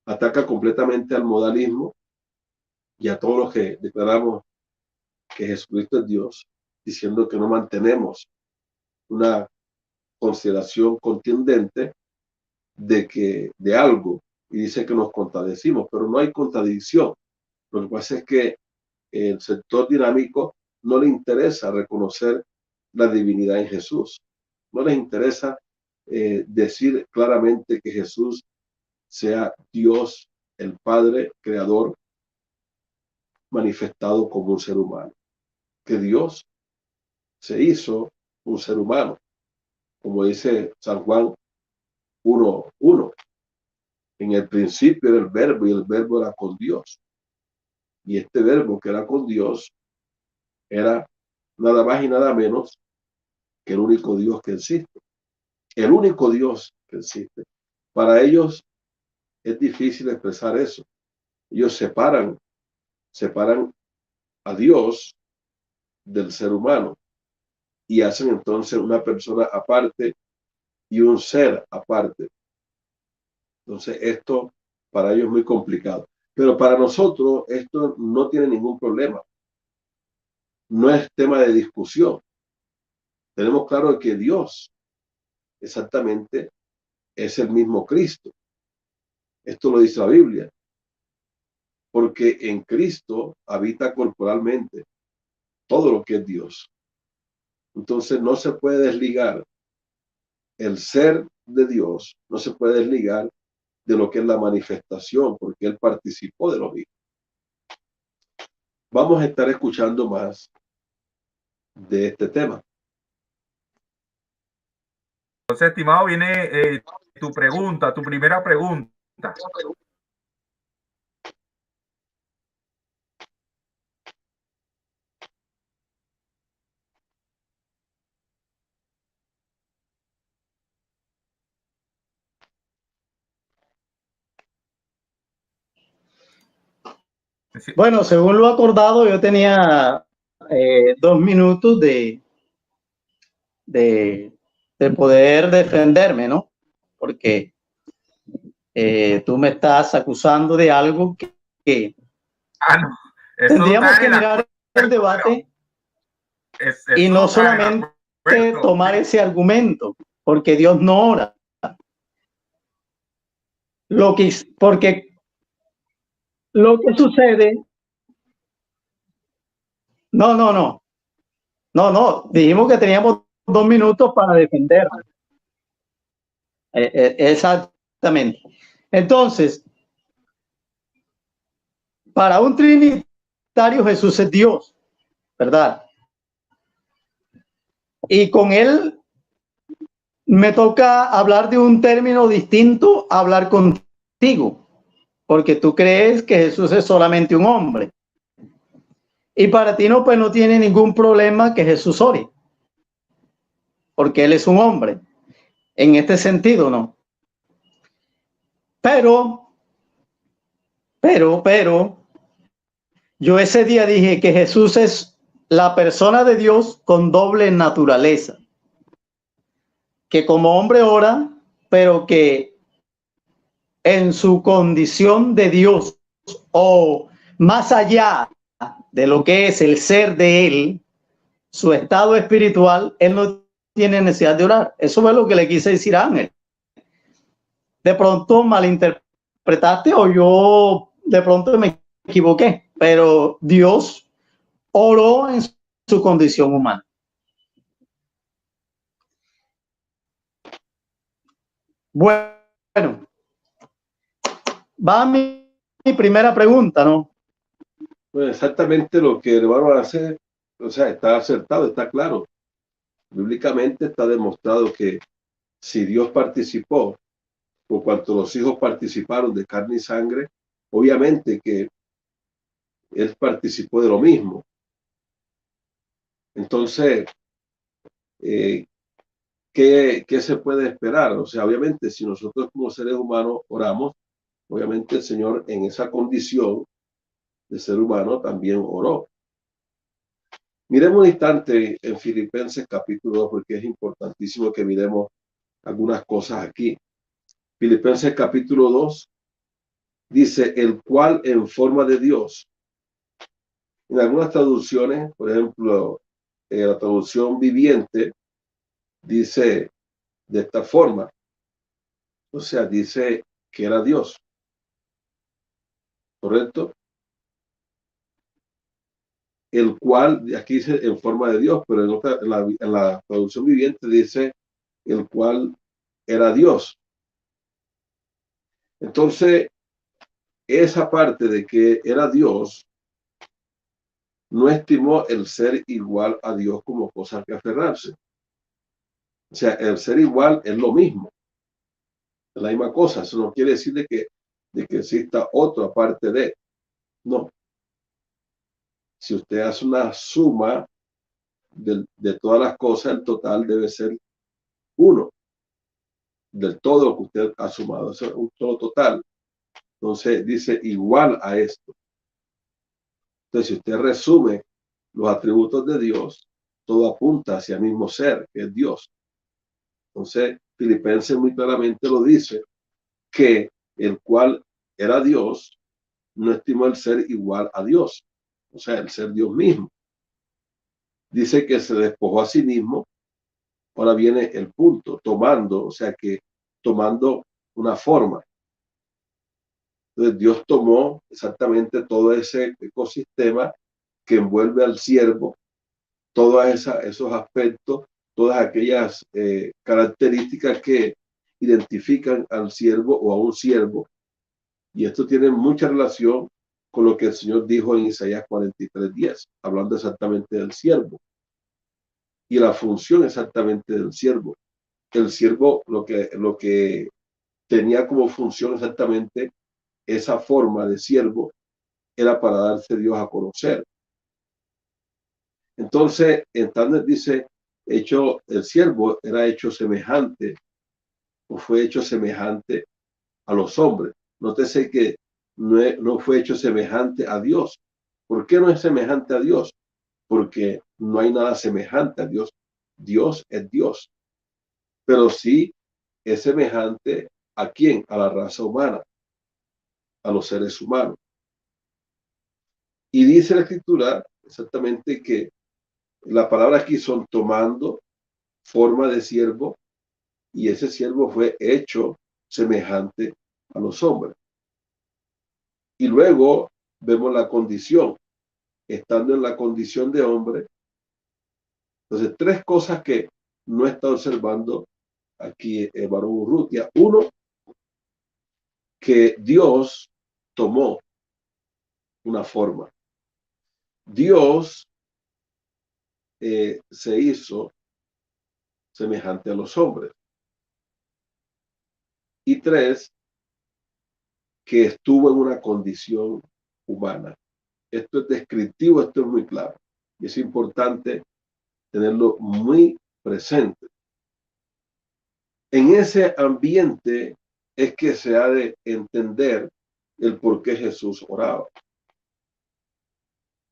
[SPEAKER 1] ataca completamente al modalismo y a todos los que declaramos que Jesucristo es Dios, diciendo que no mantenemos una consideración contundente de algo, y dice que nos contradecimos, pero no hay contradicción. Lo que pasa es que el sector dinámico no le interesa reconocer la divinidad en Jesús, no les interesa decir claramente que Jesús sea Dios, el Padre Creador, manifestado como un ser humano. Que Dios se hizo un ser humano, como dice San Juan 1:1. En el principio era el verbo y el verbo era con Dios. Y este verbo que era con Dios era nada más y nada menos que el único Dios que existe. El único Dios que existe. Para ellos es difícil expresar eso. Ellos separan a Dios del ser humano y hacen entonces una persona aparte y un ser aparte. Entonces esto para ellos es muy complicado. Pero para nosotros esto no tiene ningún problema. No es tema de discusión. Tenemos claro que Dios exactamente es el mismo Cristo. Esto lo dice la Biblia. Porque en Cristo habita corporalmente todo lo que es Dios. Entonces no se puede desligar el ser de Dios, no se puede desligar de lo que es la manifestación, porque Él participó de lo mismo. Vamos a estar escuchando más de este tema.
[SPEAKER 2] Entonces, estimado, viene tu pregunta, tu primera pregunta.
[SPEAKER 3] Bueno, según lo acordado, yo tenía 2 minutos de poder defenderme, ¿no? Porque tú me estás acusando de algo que
[SPEAKER 2] no.
[SPEAKER 3] Tendríamos que mirar el debate y no solamente tomar ese argumento, porque Dios no ora. Porque lo que sucede... No, dijimos que teníamos 2 minutos para defender. Exactamente. Entonces, para un trinitario Jesús es Dios, ¿verdad? Y con él me toca hablar de un término distinto a hablar contigo, porque tú crees que Jesús es solamente un hombre. Y para ti no, pues no tiene ningún problema que Jesús ore, porque él es un hombre. En este sentido, no. Pero, yo ese día dije que Jesús es la persona de Dios con doble naturaleza, que como hombre ora, pero que en su condición de Dios o más allá de lo que es el ser de él, su estado espiritual, él no tiene necesidad de orar. Eso es lo que le quise decir a Ángel. De pronto malinterpretaste o yo de pronto me equivoqué, pero Dios oró en su condición humana. Bueno, va mi primera pregunta, ¿no?
[SPEAKER 1] Pues exactamente lo que el hermano hace, o sea, está acertado, está claro. Bíblicamente está demostrado que si Dios participó, por cuanto los hijos participaron de carne y sangre, obviamente que Él participó de lo mismo. Entonces, ¿qué se puede esperar? O sea, obviamente, si nosotros como seres humanos oramos, obviamente el Señor en esa condición de ser humano también oró. Miremos un instante en Filipenses capítulo 2, porque es importantísimo que miremos algunas cosas aquí. Filipenses capítulo 2 dice, el cual en forma de Dios. En algunas traducciones, por ejemplo, la traducción viviente, dice de esta forma. O sea, dice que era Dios. ¿Correcto? El cual, aquí dice en forma de Dios, pero en la traducción viviente dice el cual era Dios. Entonces, esa parte de que era Dios no estimó el ser igual a Dios como cosa que aferrarse. O sea, el ser igual es lo mismo, es la misma cosa. Eso no quiere decir de que exista otro aparte de. No. Si usted hace una suma de todas las cosas, el total debe ser uno, del todo lo que usted ha sumado. Eso es un todo total. Entonces dice igual a esto. Entonces, si usted resume los atributos de Dios, todo apunta hacia el mismo ser, que es Dios. Entonces, Filipenses muy claramente lo dice, que el cual era Dios, no estimó el ser igual a Dios, o sea, el ser Dios mismo. Dice que se despojó a sí mismo. Ahora viene el punto, tomando, o sea que tomando una forma. Entonces Dios tomó exactamente todo ese ecosistema que envuelve al siervo, todos esos aspectos, todas aquellas características que identifican al siervo o a un siervo. Y esto tiene mucha relación con lo que el Señor dijo en Isaías 43:10, hablando exactamente del siervo y la función exactamente del siervo. El siervo lo que tenía como función exactamente esa forma de siervo era para darse Dios a conocer. Entonces, dice, el siervo era hecho semejante o fue hecho semejante a los hombres. Nótese que no fue hecho semejante a Dios. ¿Por qué no es semejante a Dios? Porque no hay nada semejante a Dios. Dios es Dios. Pero sí es semejante a quién, a la raza humana, a los seres humanos. Y dice la Escritura exactamente que la palabra aquí son tomando forma de siervo, y ese siervo fue hecho semejante a los hombres. Y luego vemos la condición, estando en la condición de hombre. Entonces, tres cosas que no está observando aquí el varón Urrutia. Uno, que Dios tomó una forma. Dios se hizo semejante a los hombres. Y tres, que estuvo en una condición humana. Esto es descriptivo, esto es muy claro. Y es importante tenerlo muy presente. En ese ambiente es que se ha de entender el por qué Jesús oraba.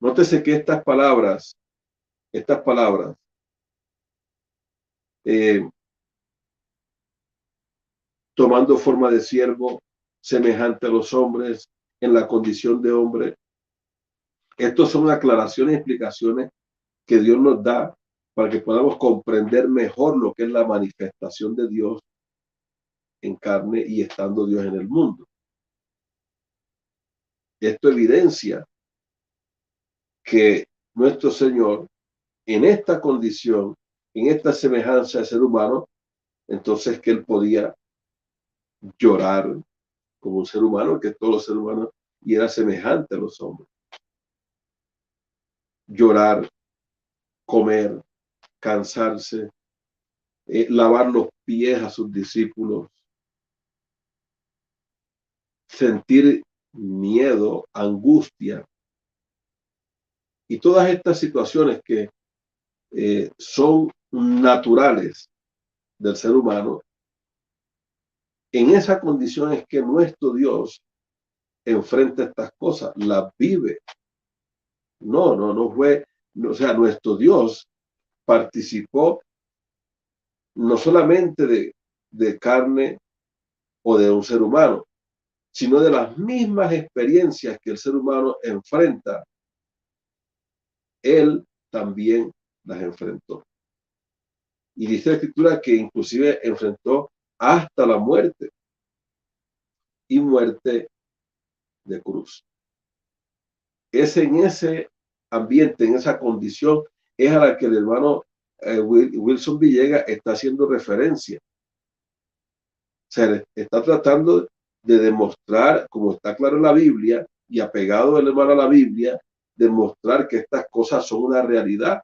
[SPEAKER 1] Nótese que estas palabras, tomando forma de siervo, semejante a los hombres, en la condición de hombre, estos son aclaraciones y explicaciones que Dios nos da para que podamos comprender mejor lo que es la manifestación de Dios en carne y estando Dios en el mundo. Esto evidencia que nuestro Señor, en esta condición, en esta semejanza de ser humano, entonces que Él podía llorar como un ser humano, que todos los seres humanos, y era semejante a los hombres. Llorar, comer, cansarse, lavar los pies a sus discípulos, sentir miedo, angustia, y todas estas situaciones que son naturales del ser humano. En esa condición es que nuestro Dios enfrenta estas cosas, las vive. No fue, o sea, nuestro Dios participó no solamente de carne o de un ser humano, sino de las mismas experiencias que el ser humano enfrenta. Él también las enfrentó. Y dice la Escritura que inclusive enfrentó hasta la muerte, y muerte de cruz. Es en ese ambiente, en esa condición, es a la que el hermano Wilson Villegas está haciendo referencia. Se está tratando de demostrar, como está claro en la Biblia, y apegado el hermano a la Biblia, demostrar que estas cosas son una realidad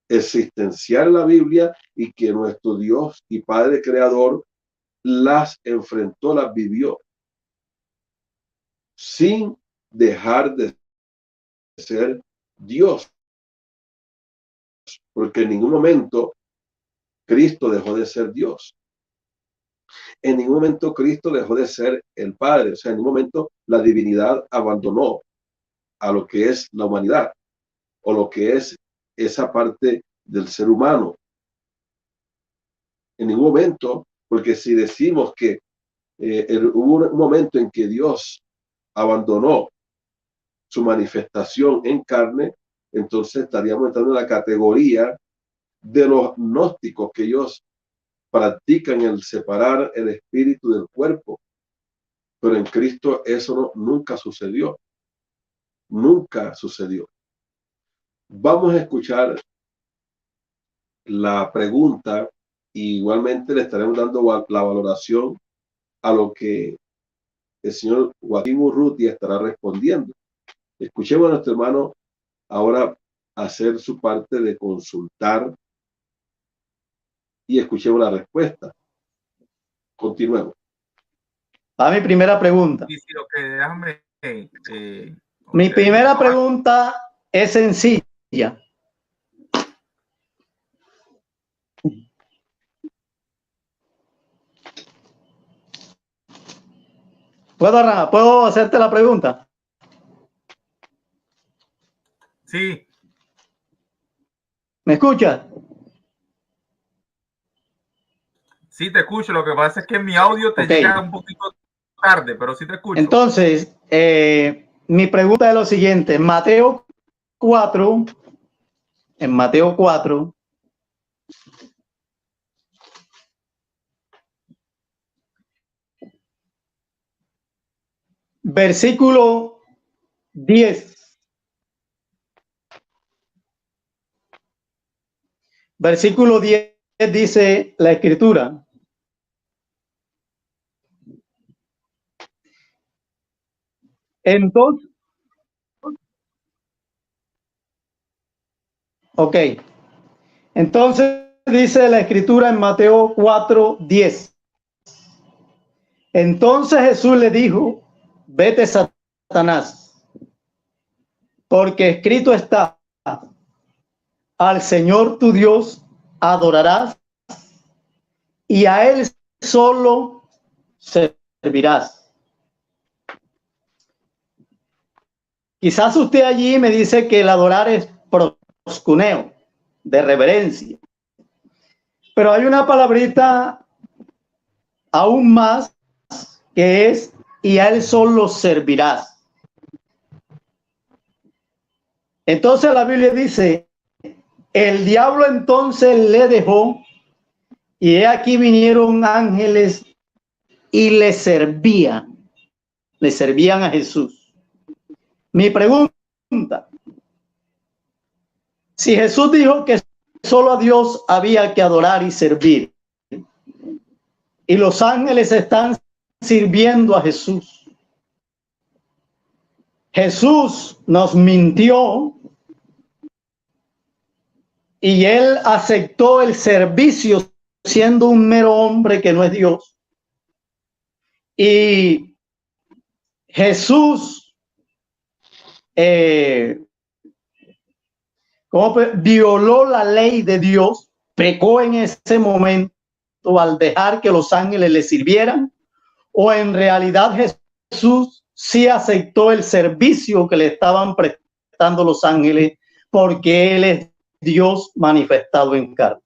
[SPEAKER 1] existencial en la Biblia y que nuestro Dios y Padre Creador las enfrentó, las vivió, sin dejar de ser Dios, porque en ningún momento Cristo dejó de ser Dios. En ningún momento Cristo dejó de ser el Padre. O sea, en ningún momento la divinidad abandonó a lo que es la humanidad o lo que es esa parte del ser humano. En ningún momento, porque si decimos que hubo un momento en que Dios abandonó su manifestación en carne, entonces estaríamos entrando en la categoría de los gnósticos, que ellos practican el separar el espíritu del cuerpo. Pero en Cristo eso no, nunca sucedió. Nunca sucedió. Vamos a escuchar la pregunta y igualmente le estaremos dando la valoración a lo que el señor Joaquín Urrutia estará respondiendo. Escuchemos a nuestro hermano ahora hacer su parte de consultar y escuchemos la respuesta. Continuemos.
[SPEAKER 3] Va mi primera pregunta.
[SPEAKER 2] Y si lo que déjame,
[SPEAKER 3] Mi primera pregunta es sencilla. ¿Puedo hacerte la pregunta?
[SPEAKER 2] Sí.
[SPEAKER 3] ¿Me escuchas?
[SPEAKER 2] Sí, te escucho. Lo que pasa es que mi audio te llega un poquito tarde, pero sí te escucho.
[SPEAKER 3] Entonces, mi pregunta es lo siguiente. En Mateo 4, versículo 10. Versículo 10 dice la escritura: entonces, entonces dice la escritura en Mateo 4:10. Entonces Jesús le dijo: vete, Satanás, porque escrito está: al Señor tu Dios adorarás y a Él solo servirás. Quizás usted allí me dice que el adorar es proscuneo, de reverencia. Pero hay una palabrita aún más que es: y a Él solo servirás. Entonces la Biblia dice: el diablo entonces le dejó, y he aquí vinieron ángeles y le servían a Jesús. Mi pregunta: si Jesús dijo que solo a Dios había que adorar y servir, y los ángeles están sirviendo a Jesús, Jesús nos mintió y Él aceptó el servicio siendo un mero hombre que no es Dios. Y Jesús violó la ley de Dios, pecó en ese momento al dejar que los ángeles le sirvieran, o en realidad Jesús sí aceptó el servicio que le estaban prestando los ángeles porque Él es Dios manifestado en carne.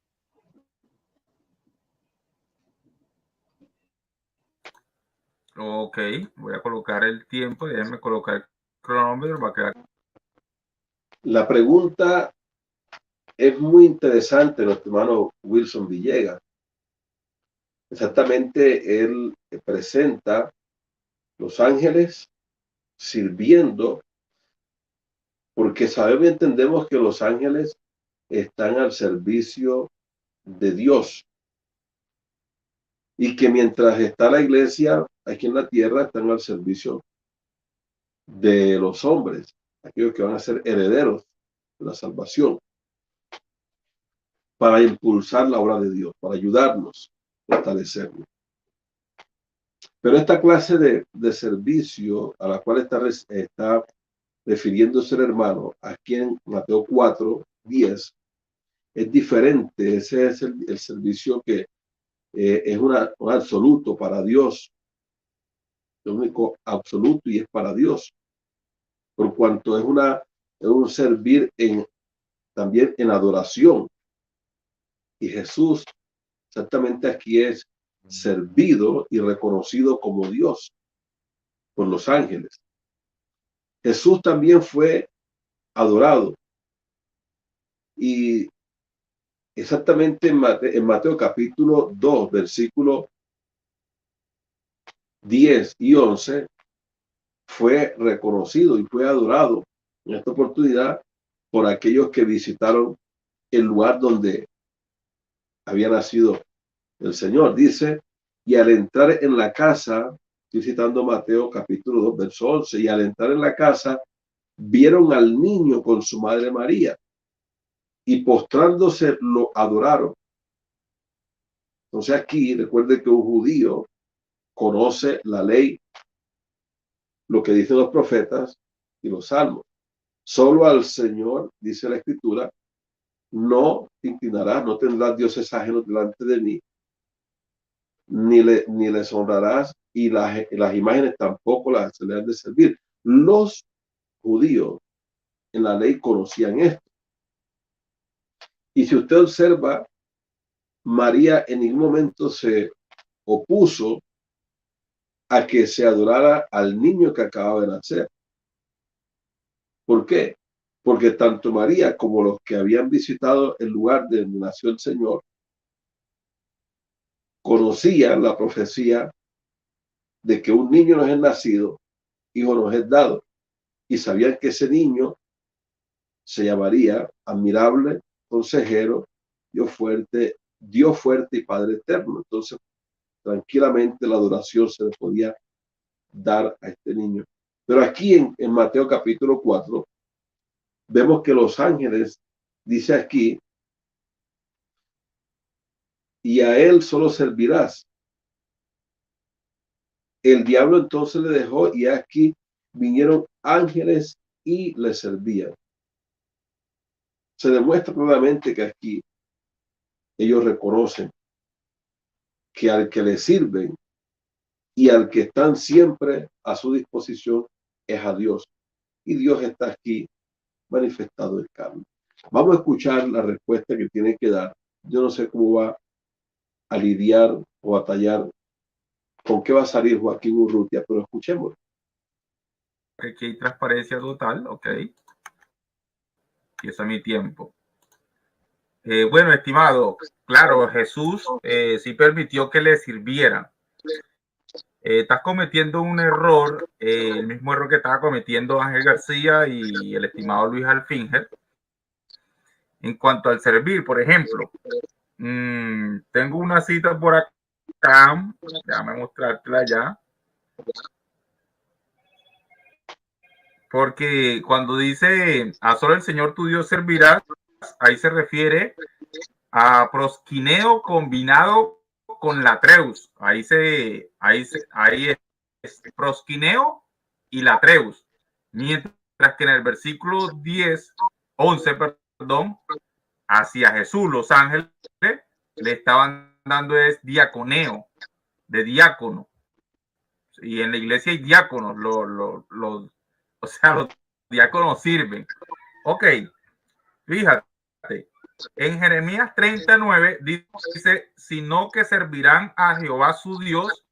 [SPEAKER 2] Ok, voy a colocar el tiempo, déjenme colocar el cronómetro para quedar.
[SPEAKER 1] La pregunta es muy interesante, nuestro hermano Wilson Villegas. Exactamente, él presenta los ángeles sirviendo, porque sabemos y entendemos que los ángeles están al servicio de Dios. y que mientras está la iglesia aquí en la tierra, están al servicio de los hombres, aquellos que van a ser herederos de la salvación, para impulsar la obra de Dios, para ayudarnos, fortalecernos. Pero esta clase de servicio a la cual está refiriéndose el hermano aquí en Mateo 4:10 es diferente. Ese es el servicio que es un absoluto para Dios, lo único absoluto, y es para Dios, por cuanto es un servir también en adoración. Y Jesús exactamente aquí es servido y reconocido como Dios por los ángeles. Jesús también fue adorado, y exactamente en Mateo capítulo 2, versículos 10 y 11, fue reconocido y fue adorado en esta oportunidad por aquellos que visitaron el lugar donde había nacido el Señor. Dice, y al entrar en la casa, estoy citando Mateo capítulo 2, verso 11, y al entrar en la casa, vieron al niño con su madre María, y postrándose lo adoraron. Entonces aquí recuerde que un judío conoce la ley, lo que dicen los profetas y los salmos. Solo al Señor, dice la Escritura, no te inclinarás, no tendrás dioses ajenos delante de mí, ni les honrarás, y las imágenes tampoco las se les han de servir. Los judíos en la ley conocían esto. Y si usted observa, María en ningún momento se opuso a que se adorara al niño que acababa de nacer. ¿Por qué? Porque tanto María como los que habían visitado el lugar donde nació el Señor conocían la profecía de que un niño nos es nacido, hijo nos es dado, y sabían que ese niño se llamaría Admirable, Consejero, Dios fuerte y Padre eterno. Entonces, tranquilamente la adoración se le podía dar a este niño. Pero aquí en Mateo capítulo 4, vemos que los ángeles, dice aquí, y a él solo servirás. El diablo entonces le dejó, y aquí vinieron ángeles y le servían. Se demuestra claramente que aquí ellos reconocen que al que le sirven y al que están siempre a su disposición es a Dios. Y Dios está aquí manifestado en carne. Vamos a escuchar la respuesta que tiene que dar. Yo no sé cómo va a lidiar o a batallar, con qué va a salir Joaquín Urrutia, pero escuchemos.
[SPEAKER 2] Aquí hay transparencia total, ok. Y ese es mi tiempo. Bueno, estimado, claro, Jesús sí permitió que le sirvieran. Estás cometiendo un error, el mismo error que estaba cometiendo Ángel García y el estimado Luis Alfinger. En cuanto al servir, por ejemplo, tengo una cita por acá, déjame mostrártela ya. Porque cuando dice a solo el Señor tu Dios servirás, ahí se refiere a prosquineo combinado con latreus. Ahí es prosquineo y latreus. Mientras que en el versículo 11, hacia Jesús los ángeles le estaban dando es diaconeo, de diácono. Y en la iglesia hay diáconos, o sea, los diáconos sirven. Ok, fíjate, en Jeremías 39 dice, sino que servirán a Jehová su Dios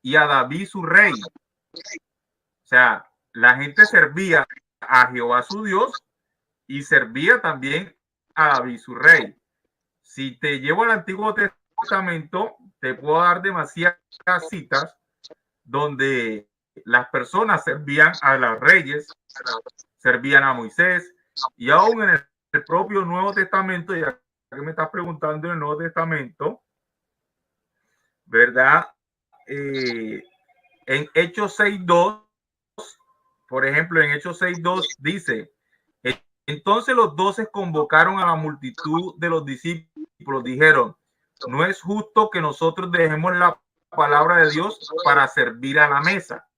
[SPEAKER 2] y a David su rey. O sea, la gente servía a Jehová su Dios y servía también a David su rey. Si te llevo al Antiguo Testamento, te puedo dar demasiadas citas donde las personas servían a los reyes, servían a Moisés, y aún en el propio Nuevo Testamento, ya que me estás preguntando en el Nuevo Testamento, ¿verdad? En Hechos 6:2, por ejemplo, en Hechos 6:2 dice: entonces los 12 convocaron a la multitud de los discípulos, dijeron: no es justo que nosotros dejemos la palabra de Dios para servir a la mesa.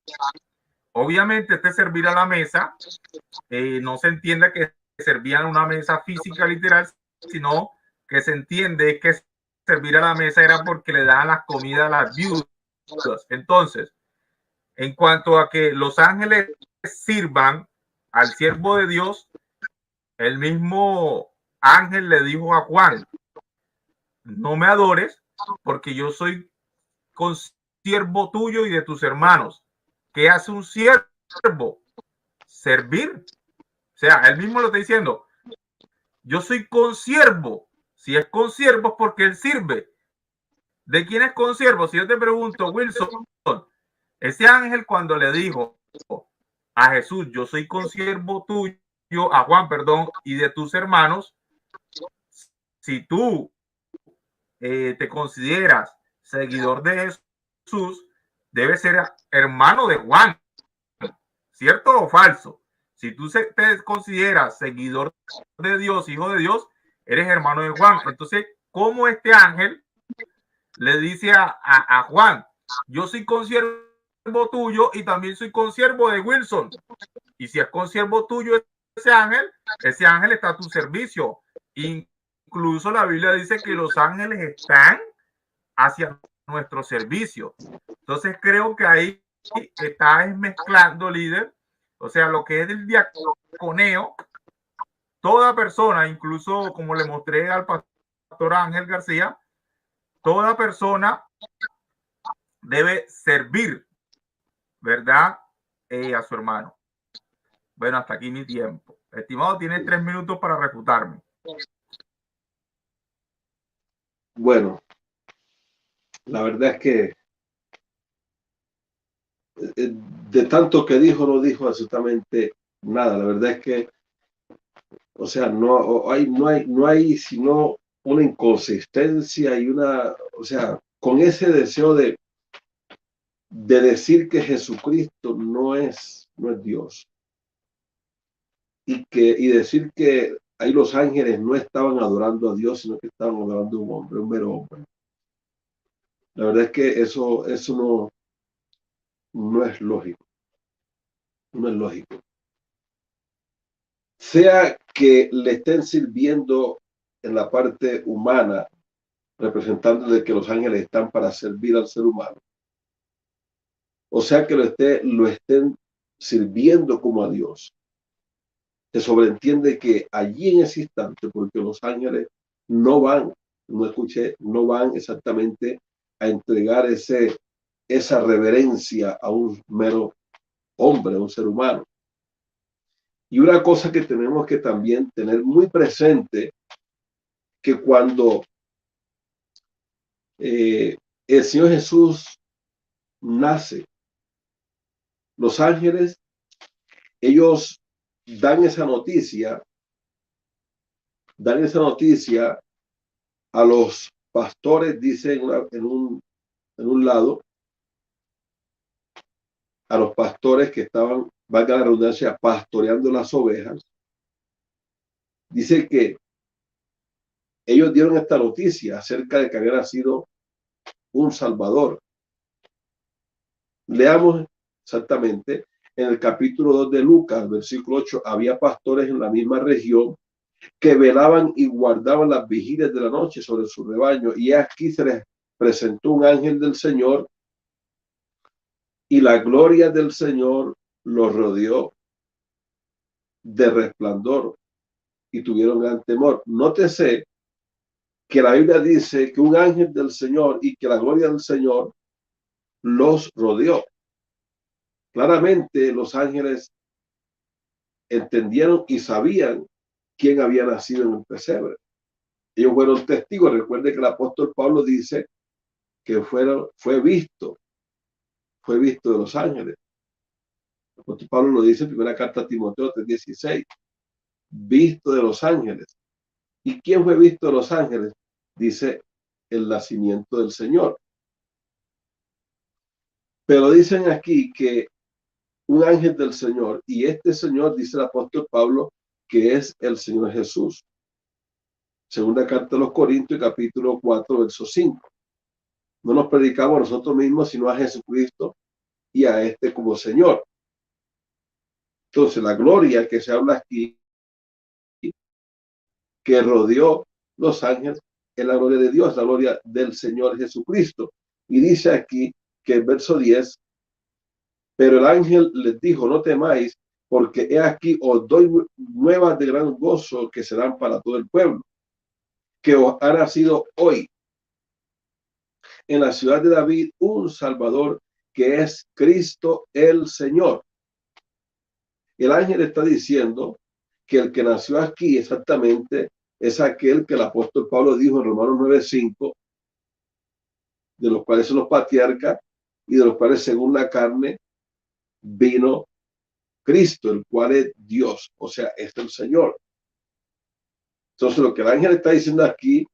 [SPEAKER 2] Obviamente este servir a la mesa no se entiende que servían una mesa física literal, sino que se entiende que servir a la mesa era porque le daban las comidas a las viudas. Entonces, en cuanto a que los ángeles sirvan al siervo de Dios, el mismo ángel le dijo a Juan: no me adores, porque yo soy consiervo tuyo y de tus hermanos. ¿Qué hace un siervo? Servir. O sea, él mismo lo está diciendo: yo soy consiervo. Si es consiervo es porque él sirve. ¿De quién es consiervo? Si yo te pregunto, Wilson, ese ángel cuando le dijo a Jesús: yo soy consiervo tuyo, a Juan, perdón, y de tus hermanos, si tú te consideras seguidor de Jesús, debes ser hermano de Juan, ¿cierto o falso? Si tú te consideras seguidor de Dios, hijo de Dios, eres hermano de Juan. Entonces, ¿cómo este ángel le dice a Juan: yo soy consiervo tuyo y también soy consiervo de Wilson? Y si es consiervo tuyo ese ángel está a tu servicio. Incluso la Biblia dice que los ángeles están hacia nuestro servicio. Entonces creo que ahí está mezclando, líder, o sea, lo que es el diaconeo. Toda persona, incluso como le mostré al pastor Ángel García, toda persona debe servir, ¿verdad? A su hermano. Bueno, hasta aquí mi tiempo. Estimado, tiene 3 minutos para refutarme.
[SPEAKER 1] Bueno, la verdad es que de tanto que dijo, no dijo absolutamente nada. La verdad es que, o sea, no hay sino una inconsistencia y o sea, con ese deseo de decir que Jesucristo no es Dios. Y decir que ahí los ángeles no estaban adorando a Dios, sino que estaban adorando a un hombre, un mero hombre. La verdad es que eso no es lógico. No es lógico. Sea que le estén sirviendo en la parte humana, representando de que los ángeles están para servir al ser humano, o sea que lo estén sirviendo como a Dios. Se sobreentiende que allí en ese instante, porque los ángeles no van exactamente a entregar esa reverencia a un mero hombre, a un ser humano. Y una cosa que tenemos que también tener muy presente, que cuando el Señor Jesús nace, los ángeles, ellos dan esa noticia a los pastores, dice en un lado, a los pastores que estaban, valga la redundancia, pastoreando las ovejas. Dice que ellos dieron esta noticia acerca de que había nacido un Salvador. Leamos exactamente en el capítulo 2 de Lucas, versículo 8, había pastores en la misma región que velaban y guardaban las vigilias de la noche sobre su rebaño, y aquí se les presentó un ángel del Señor, y la gloria del Señor los rodeó de resplandor, y tuvieron gran temor. Nótese que la Biblia dice que un ángel del Señor y que la gloria del Señor los rodeó. Claramente los ángeles entendieron y sabían quién había nacido en el pesebre. Ellos fueron testigos. Recuerde que el apóstol Pablo dice que fue visto de los ángeles. El apóstol Pablo lo dice en primera carta a Timoteo 3:16, visto de los ángeles. ¿Y quién fue visto de los ángeles? Dice el nacimiento del Señor. Pero dicen aquí que un ángel del Señor, y este Señor, dice el apóstol Pablo, que es el Señor Jesús. Segunda carta de los Corintios, capítulo 4, verso 5. No nos predicamos a nosotros mismos, sino a Jesucristo y a este como Señor. Entonces, la gloria que se habla aquí, que rodeó los ángeles, es la gloria de Dios, la gloria del Señor Jesucristo. Y dice aquí que el verso 10, pero el ángel les dijo, no temáis, porque he aquí os doy nuevas de gran gozo que serán para todo el pueblo, que os ha nacido hoy en la ciudad de David un Salvador, que es Cristo el Señor. El ángel está diciendo que el que nació aquí exactamente es aquel que el apóstol Pablo dijo en Romanos 9:5, de los cuales son los patriarcas y de los cuales según la carne vino Cristo, el cual es Dios, o sea, es el Señor. Entonces lo que el ángel está diciendo aquí,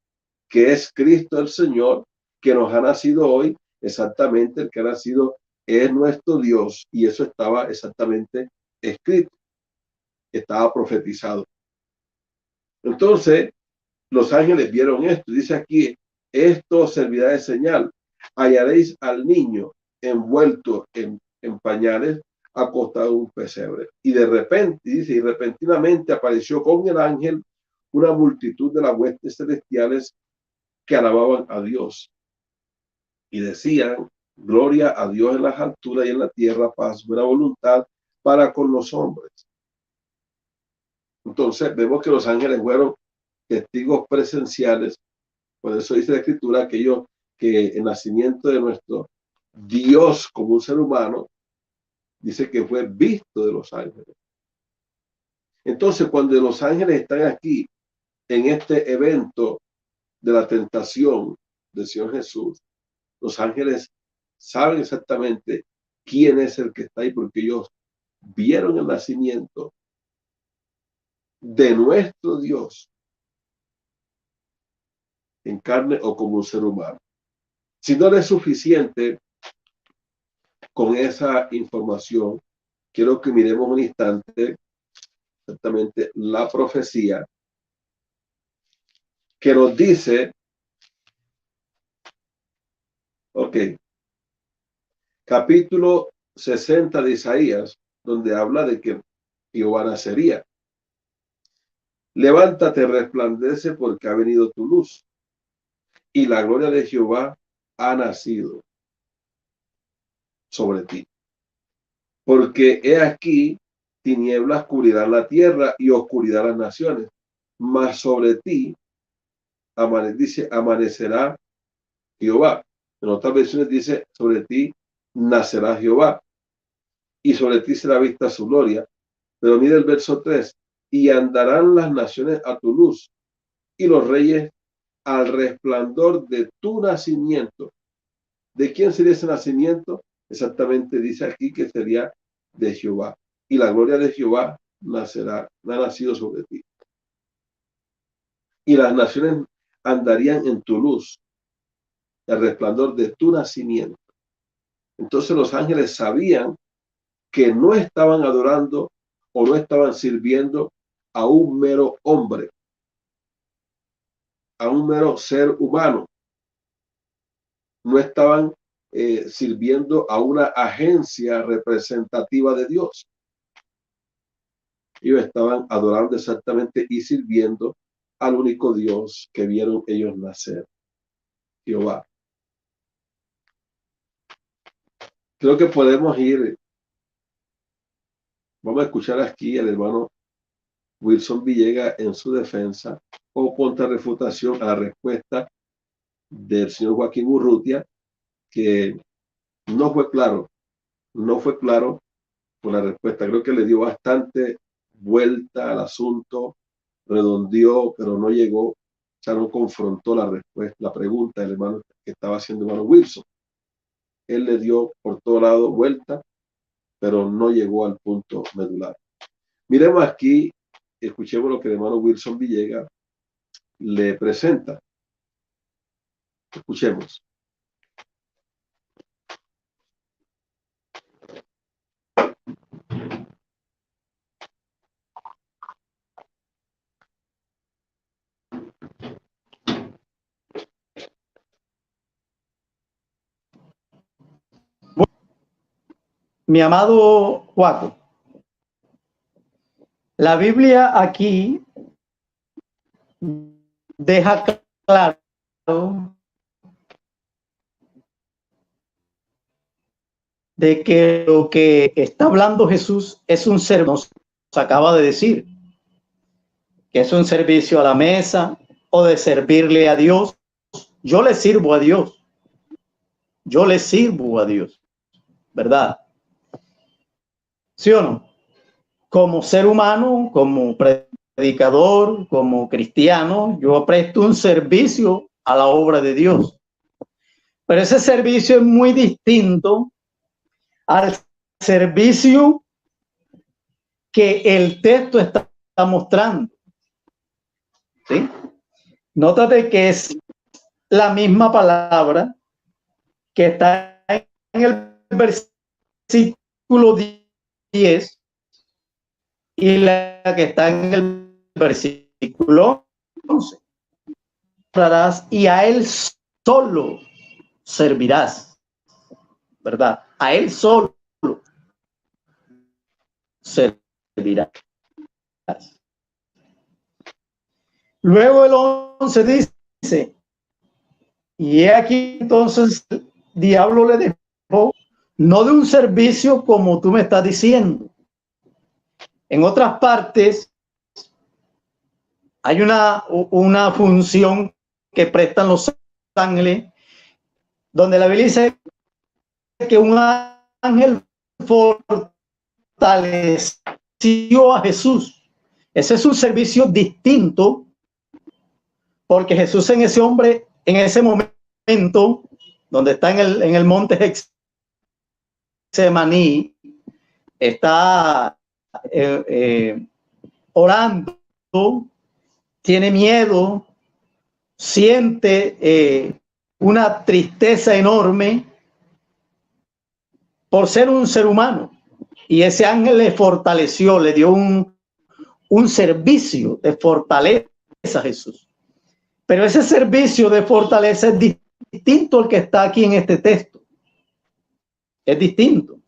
[SPEAKER 1] que es Cristo el Señor, que nos ha nacido hoy, exactamente el que ha nacido es nuestro Dios, y eso estaba exactamente escrito, estaba profetizado. Entonces, los ángeles vieron esto, dice aquí, esto servirá de señal, hallaréis al niño envuelto en pañales, acostado en un pesebre. Y de repente, dice, y repentinamente apareció con el ángel una multitud de las huestes celestiales que alababan a Dios y decían, gloria a Dios en las alturas y en la tierra, paz, buena voluntad para con los hombres. Entonces vemos que los ángeles fueron testigos presenciales. Por eso dice la Escritura aquello que el nacimiento de nuestro Dios como un ser humano, dice que fue visto de los ángeles. Entonces, cuando los ángeles están aquí en este evento de la tentación del Señor Jesús, los ángeles saben exactamente quién es el que está ahí, porque ellos vieron el nacimiento de nuestro Dios en carne o como un ser humano. Si no es suficiente con esa información, quiero que miremos un instante exactamente la profecía que nos dice, ok, capítulo 60 de Isaías, donde habla de que Jehová nacería. Levántate, resplandece, porque ha venido tu luz, y la gloria de Jehová ha nacido sobre ti. Porque he aquí, tinieblas cubrirán la tierra y oscuridad las naciones, mas sobre ti dice, amanecerá Jehová. En otras versiones dice, sobre ti nacerá Jehová, y sobre ti será vista su gloria. Pero mira el verso 3, y andarán las naciones a tu luz, y los reyes al resplandor de tu nacimiento. ¿De quién sería ese nacimiento? Exactamente dice aquí que sería de Jehová. Y la gloria de Jehová ha nacido sobre ti. Y las naciones andarían en tu luz, el resplandor de tu nacimiento. Entonces los ángeles sabían que no estaban adorando o no estaban sirviendo a un mero hombre, a un mero ser humano. No estaban sirviendo a una agencia representativa de Dios. Ellos estaban adorando exactamente y sirviendo al único Dios que vieron ellos nacer, Jehová. Creo que podemos ir, vamos a escuchar aquí al hermano Wilson Villegas en su defensa o contrarrefutación a la respuesta del señor Joaquín Urrutia, que no fue claro con la respuesta. Creo que le dio bastante vuelta al asunto, redondeó, pero no llegó, ya no confrontó la respuesta, la pregunta del hermano que estaba haciendo el hermano Wilson. Él le dio por todo lado vuelta, pero no llegó al punto medular. Miremos aquí, escuchemos lo que el hermano Wilson Villegas le presenta. Escuchemos.
[SPEAKER 3] mi amado Juaco, la Biblia aquí deja claro de que lo que está hablando Jesús es un servicio, nos acaba de decir, que es un servicio a la mesa o de servirle a Dios. Yo le sirvo a Dios. Yo le sirvo a Dios, ¿verdad? ¿Sí o no? Como ser humano, como predicador, como cristiano, yo presto un servicio a la obra de Dios. Pero ese servicio es muy distinto al servicio que el texto está mostrando. ¿Sí? Nótate que es la misma palabra que está en el versículo 10 y la que está en el versículo 11. Y a él solo servirás, ¿verdad? A él solo servirás. Luego el 11 dice, y he aquí entonces el diablo le dejó, no de un servicio como tú me estás diciendo. En otras partes hay una función que prestan los ángeles, donde la Biblia dice que un ángel fortaleció a Jesús. Ese es un servicio distinto, porque Jesús en ese hombre, en ese momento, donde está en el monte Getsemaní, está orando, tiene miedo, siente una tristeza enorme por ser un ser humano. Y ese ángel le fortaleció, le dio un servicio de fortaleza a Jesús. Pero ese servicio de fortaleza es distinto al que está aquí en este texto. Es distinto.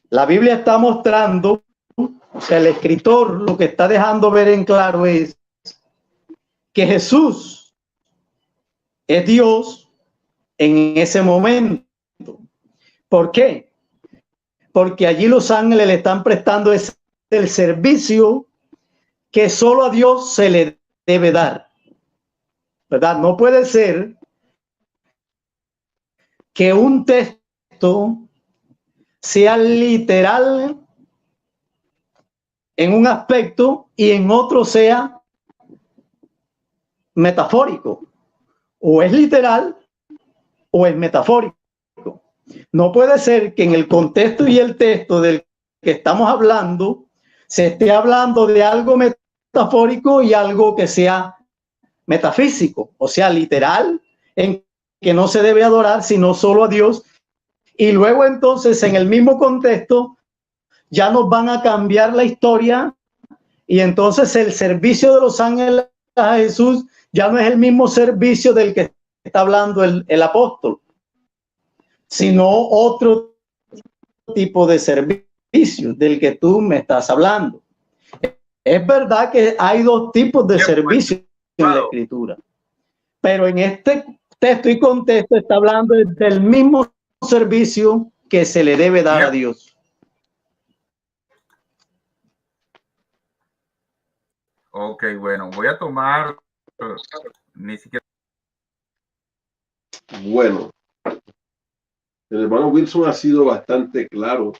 [SPEAKER 3] La Biblia está mostrando, o sea, el escritor lo que está dejando ver en claro es que Jesús es Dios en ese momento. ¿Por qué? Porque allí los ángeles le están prestando el servicio que solo a Dios se le debe dar, ¿verdad? No puede ser que un texto sea literal en un aspecto y en otro sea metafórico. O es literal o es metafórico. No puede ser que en el contexto y el texto del que estamos hablando se esté hablando de algo metafórico y algo que sea metafísico, o sea, literal, en que no se debe adorar sino solo a Dios. Y luego entonces en el mismo contexto ya nos van a cambiar la historia y entonces el servicio de los ángeles a Jesús ya no es el mismo servicio del que está hablando el apóstol, sino otro tipo de servicio del que tú me estás hablando. Es verdad que hay dos tipos de servicios en la Escritura, pero en este texto y contexto está hablando del mismo servicio que se le debe dar a Dios.
[SPEAKER 2] Ok, bueno, voy a tomar ni siquiera.
[SPEAKER 1] Bueno, el hermano Wilson ha sido bastante claro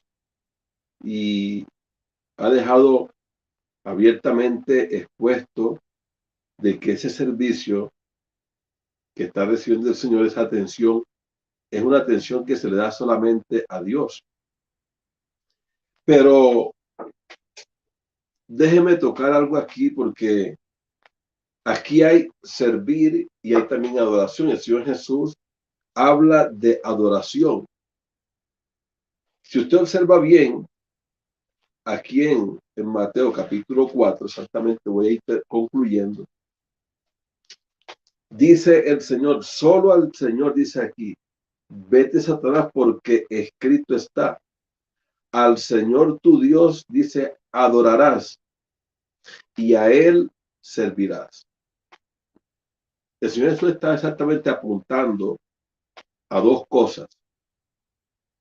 [SPEAKER 1] y ha dejado abiertamente expuesto de que ese servicio que está recibiendo el Señor, esa atención, es una atención que se le da solamente a Dios. Pero déjeme tocar algo aquí, porque aquí hay servir y hay también adoración. El Señor Jesús habla de adoración. Si usted observa bien, aquí en Mateo capítulo 4, exactamente voy a ir concluyendo, dice el Señor, solo al Señor dice aquí, vete, Satanás, porque escrito está, al Señor tu Dios, dice, adorarás y a él servirás. El Señor Jesús está exactamente apuntando a dos cosas.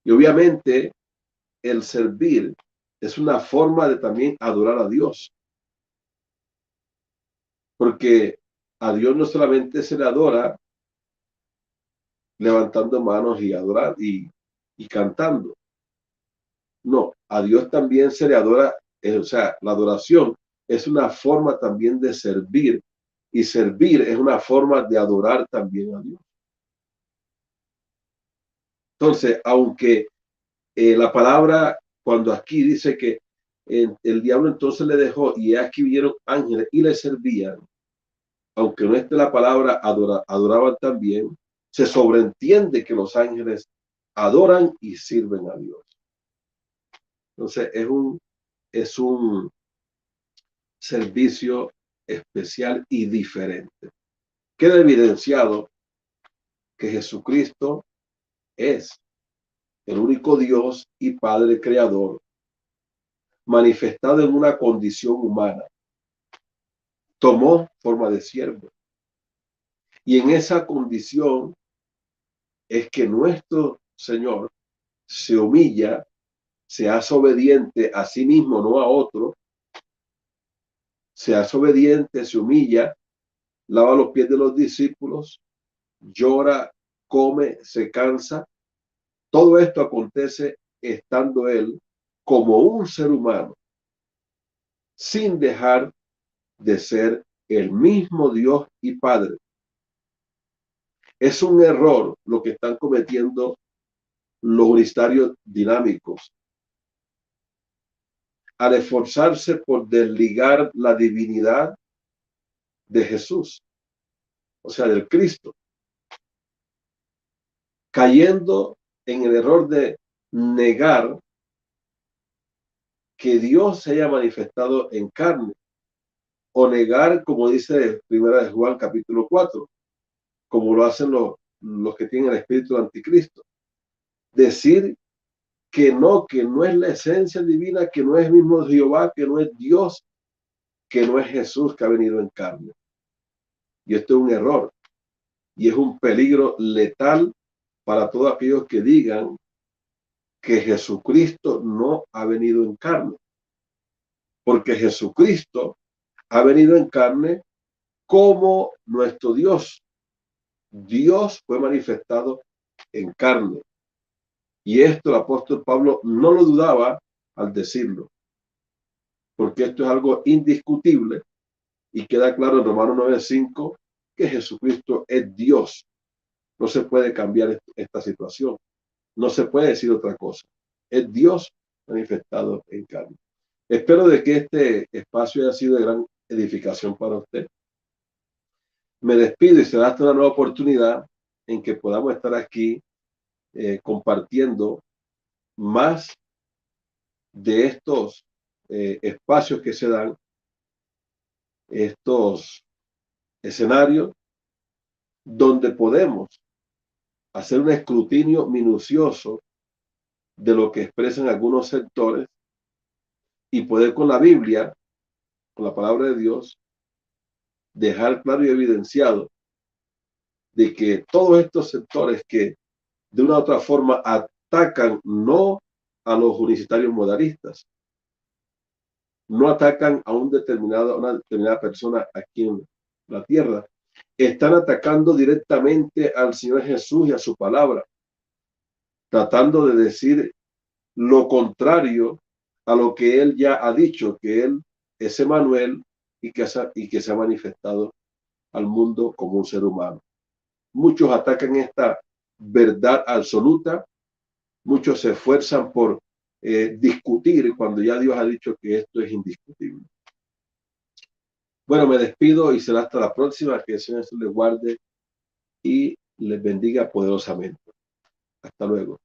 [SPEAKER 1] Y obviamente el servir es una forma de también adorar a Dios. Porque a Dios no solamente se le adora levantando manos y adorar y cantando. No, a Dios también se le adora, o sea, la adoración es una forma también de servir y servir es una forma de adorar también a Dios. Entonces, aunque la palabra, cuando aquí dice que el diablo entonces le dejó y aquí vinieron ángeles y le servían, aunque no esté la palabra adoraban también, se sobreentiende que los ángeles adoran y sirven a Dios. Entonces es un servicio especial y diferente. Queda evidenciado que Jesucristo es el único Dios y Padre Creador manifestado en una condición humana. Tomó forma de siervo. Y en esa condición es que nuestro Señor se humilla, se hace obediente a sí mismo, no a otro. Se hace obediente, se humilla, lava los pies de los discípulos, llora, come, se cansa. Todo esto acontece estando él como un ser humano, sin dejar de ser el mismo Dios y Padre. Es un error lo que están cometiendo los unitarios dinámicos al esforzarse por desligar la divinidad de Jesús, o sea, del Cristo, cayendo en el error de negar que Dios se haya manifestado en carne, o negar, como dice Primera de Juan capítulo 4, como lo hacen los que tienen el espíritu del anticristo. Decir que no es la esencia divina, que no es el mismo Jehová, que no es Dios, que no es Jesús que ha venido en carne. Y esto es un error y es un peligro letal para todos aquellos que digan que Jesucristo no ha venido en carne, porque Jesucristo ha venido en carne como nuestro Dios. Dios fue manifestado en carne. Y esto el apóstol Pablo no lo dudaba al decirlo, porque esto es algo indiscutible y queda claro en Romanos 9:5 que Jesucristo es Dios. No se puede cambiar esta situación. No se puede decir otra cosa. Es Dios manifestado en carne. Espero de que este espacio haya sido de gran edificación para usted. Me despido y será hasta una nueva oportunidad en que podamos estar aquí compartiendo más de estos espacios que se dan, estos escenarios donde podemos hacer un escrutinio minucioso de lo que expresan algunos sectores y poder con la Biblia, con la palabra de Dios, dejar claro y evidenciado de que todos estos sectores que de una u otra forma atacan no a los unicitarios modalistas, no atacan a una determinada persona aquí en la tierra, están atacando directamente al Señor Jesús y a su palabra, tratando de decir lo contrario a lo que Él ya ha dicho, que Él es Emmanuel y que se ha manifestado al mundo como un ser humano. Muchos atacan esta verdad absoluta, muchos se esfuerzan por discutir cuando ya Dios ha dicho que esto es indiscutible. Bueno, me despido y será hasta la próxima. Que el Señor les guarde y les bendiga poderosamente. Hasta luego.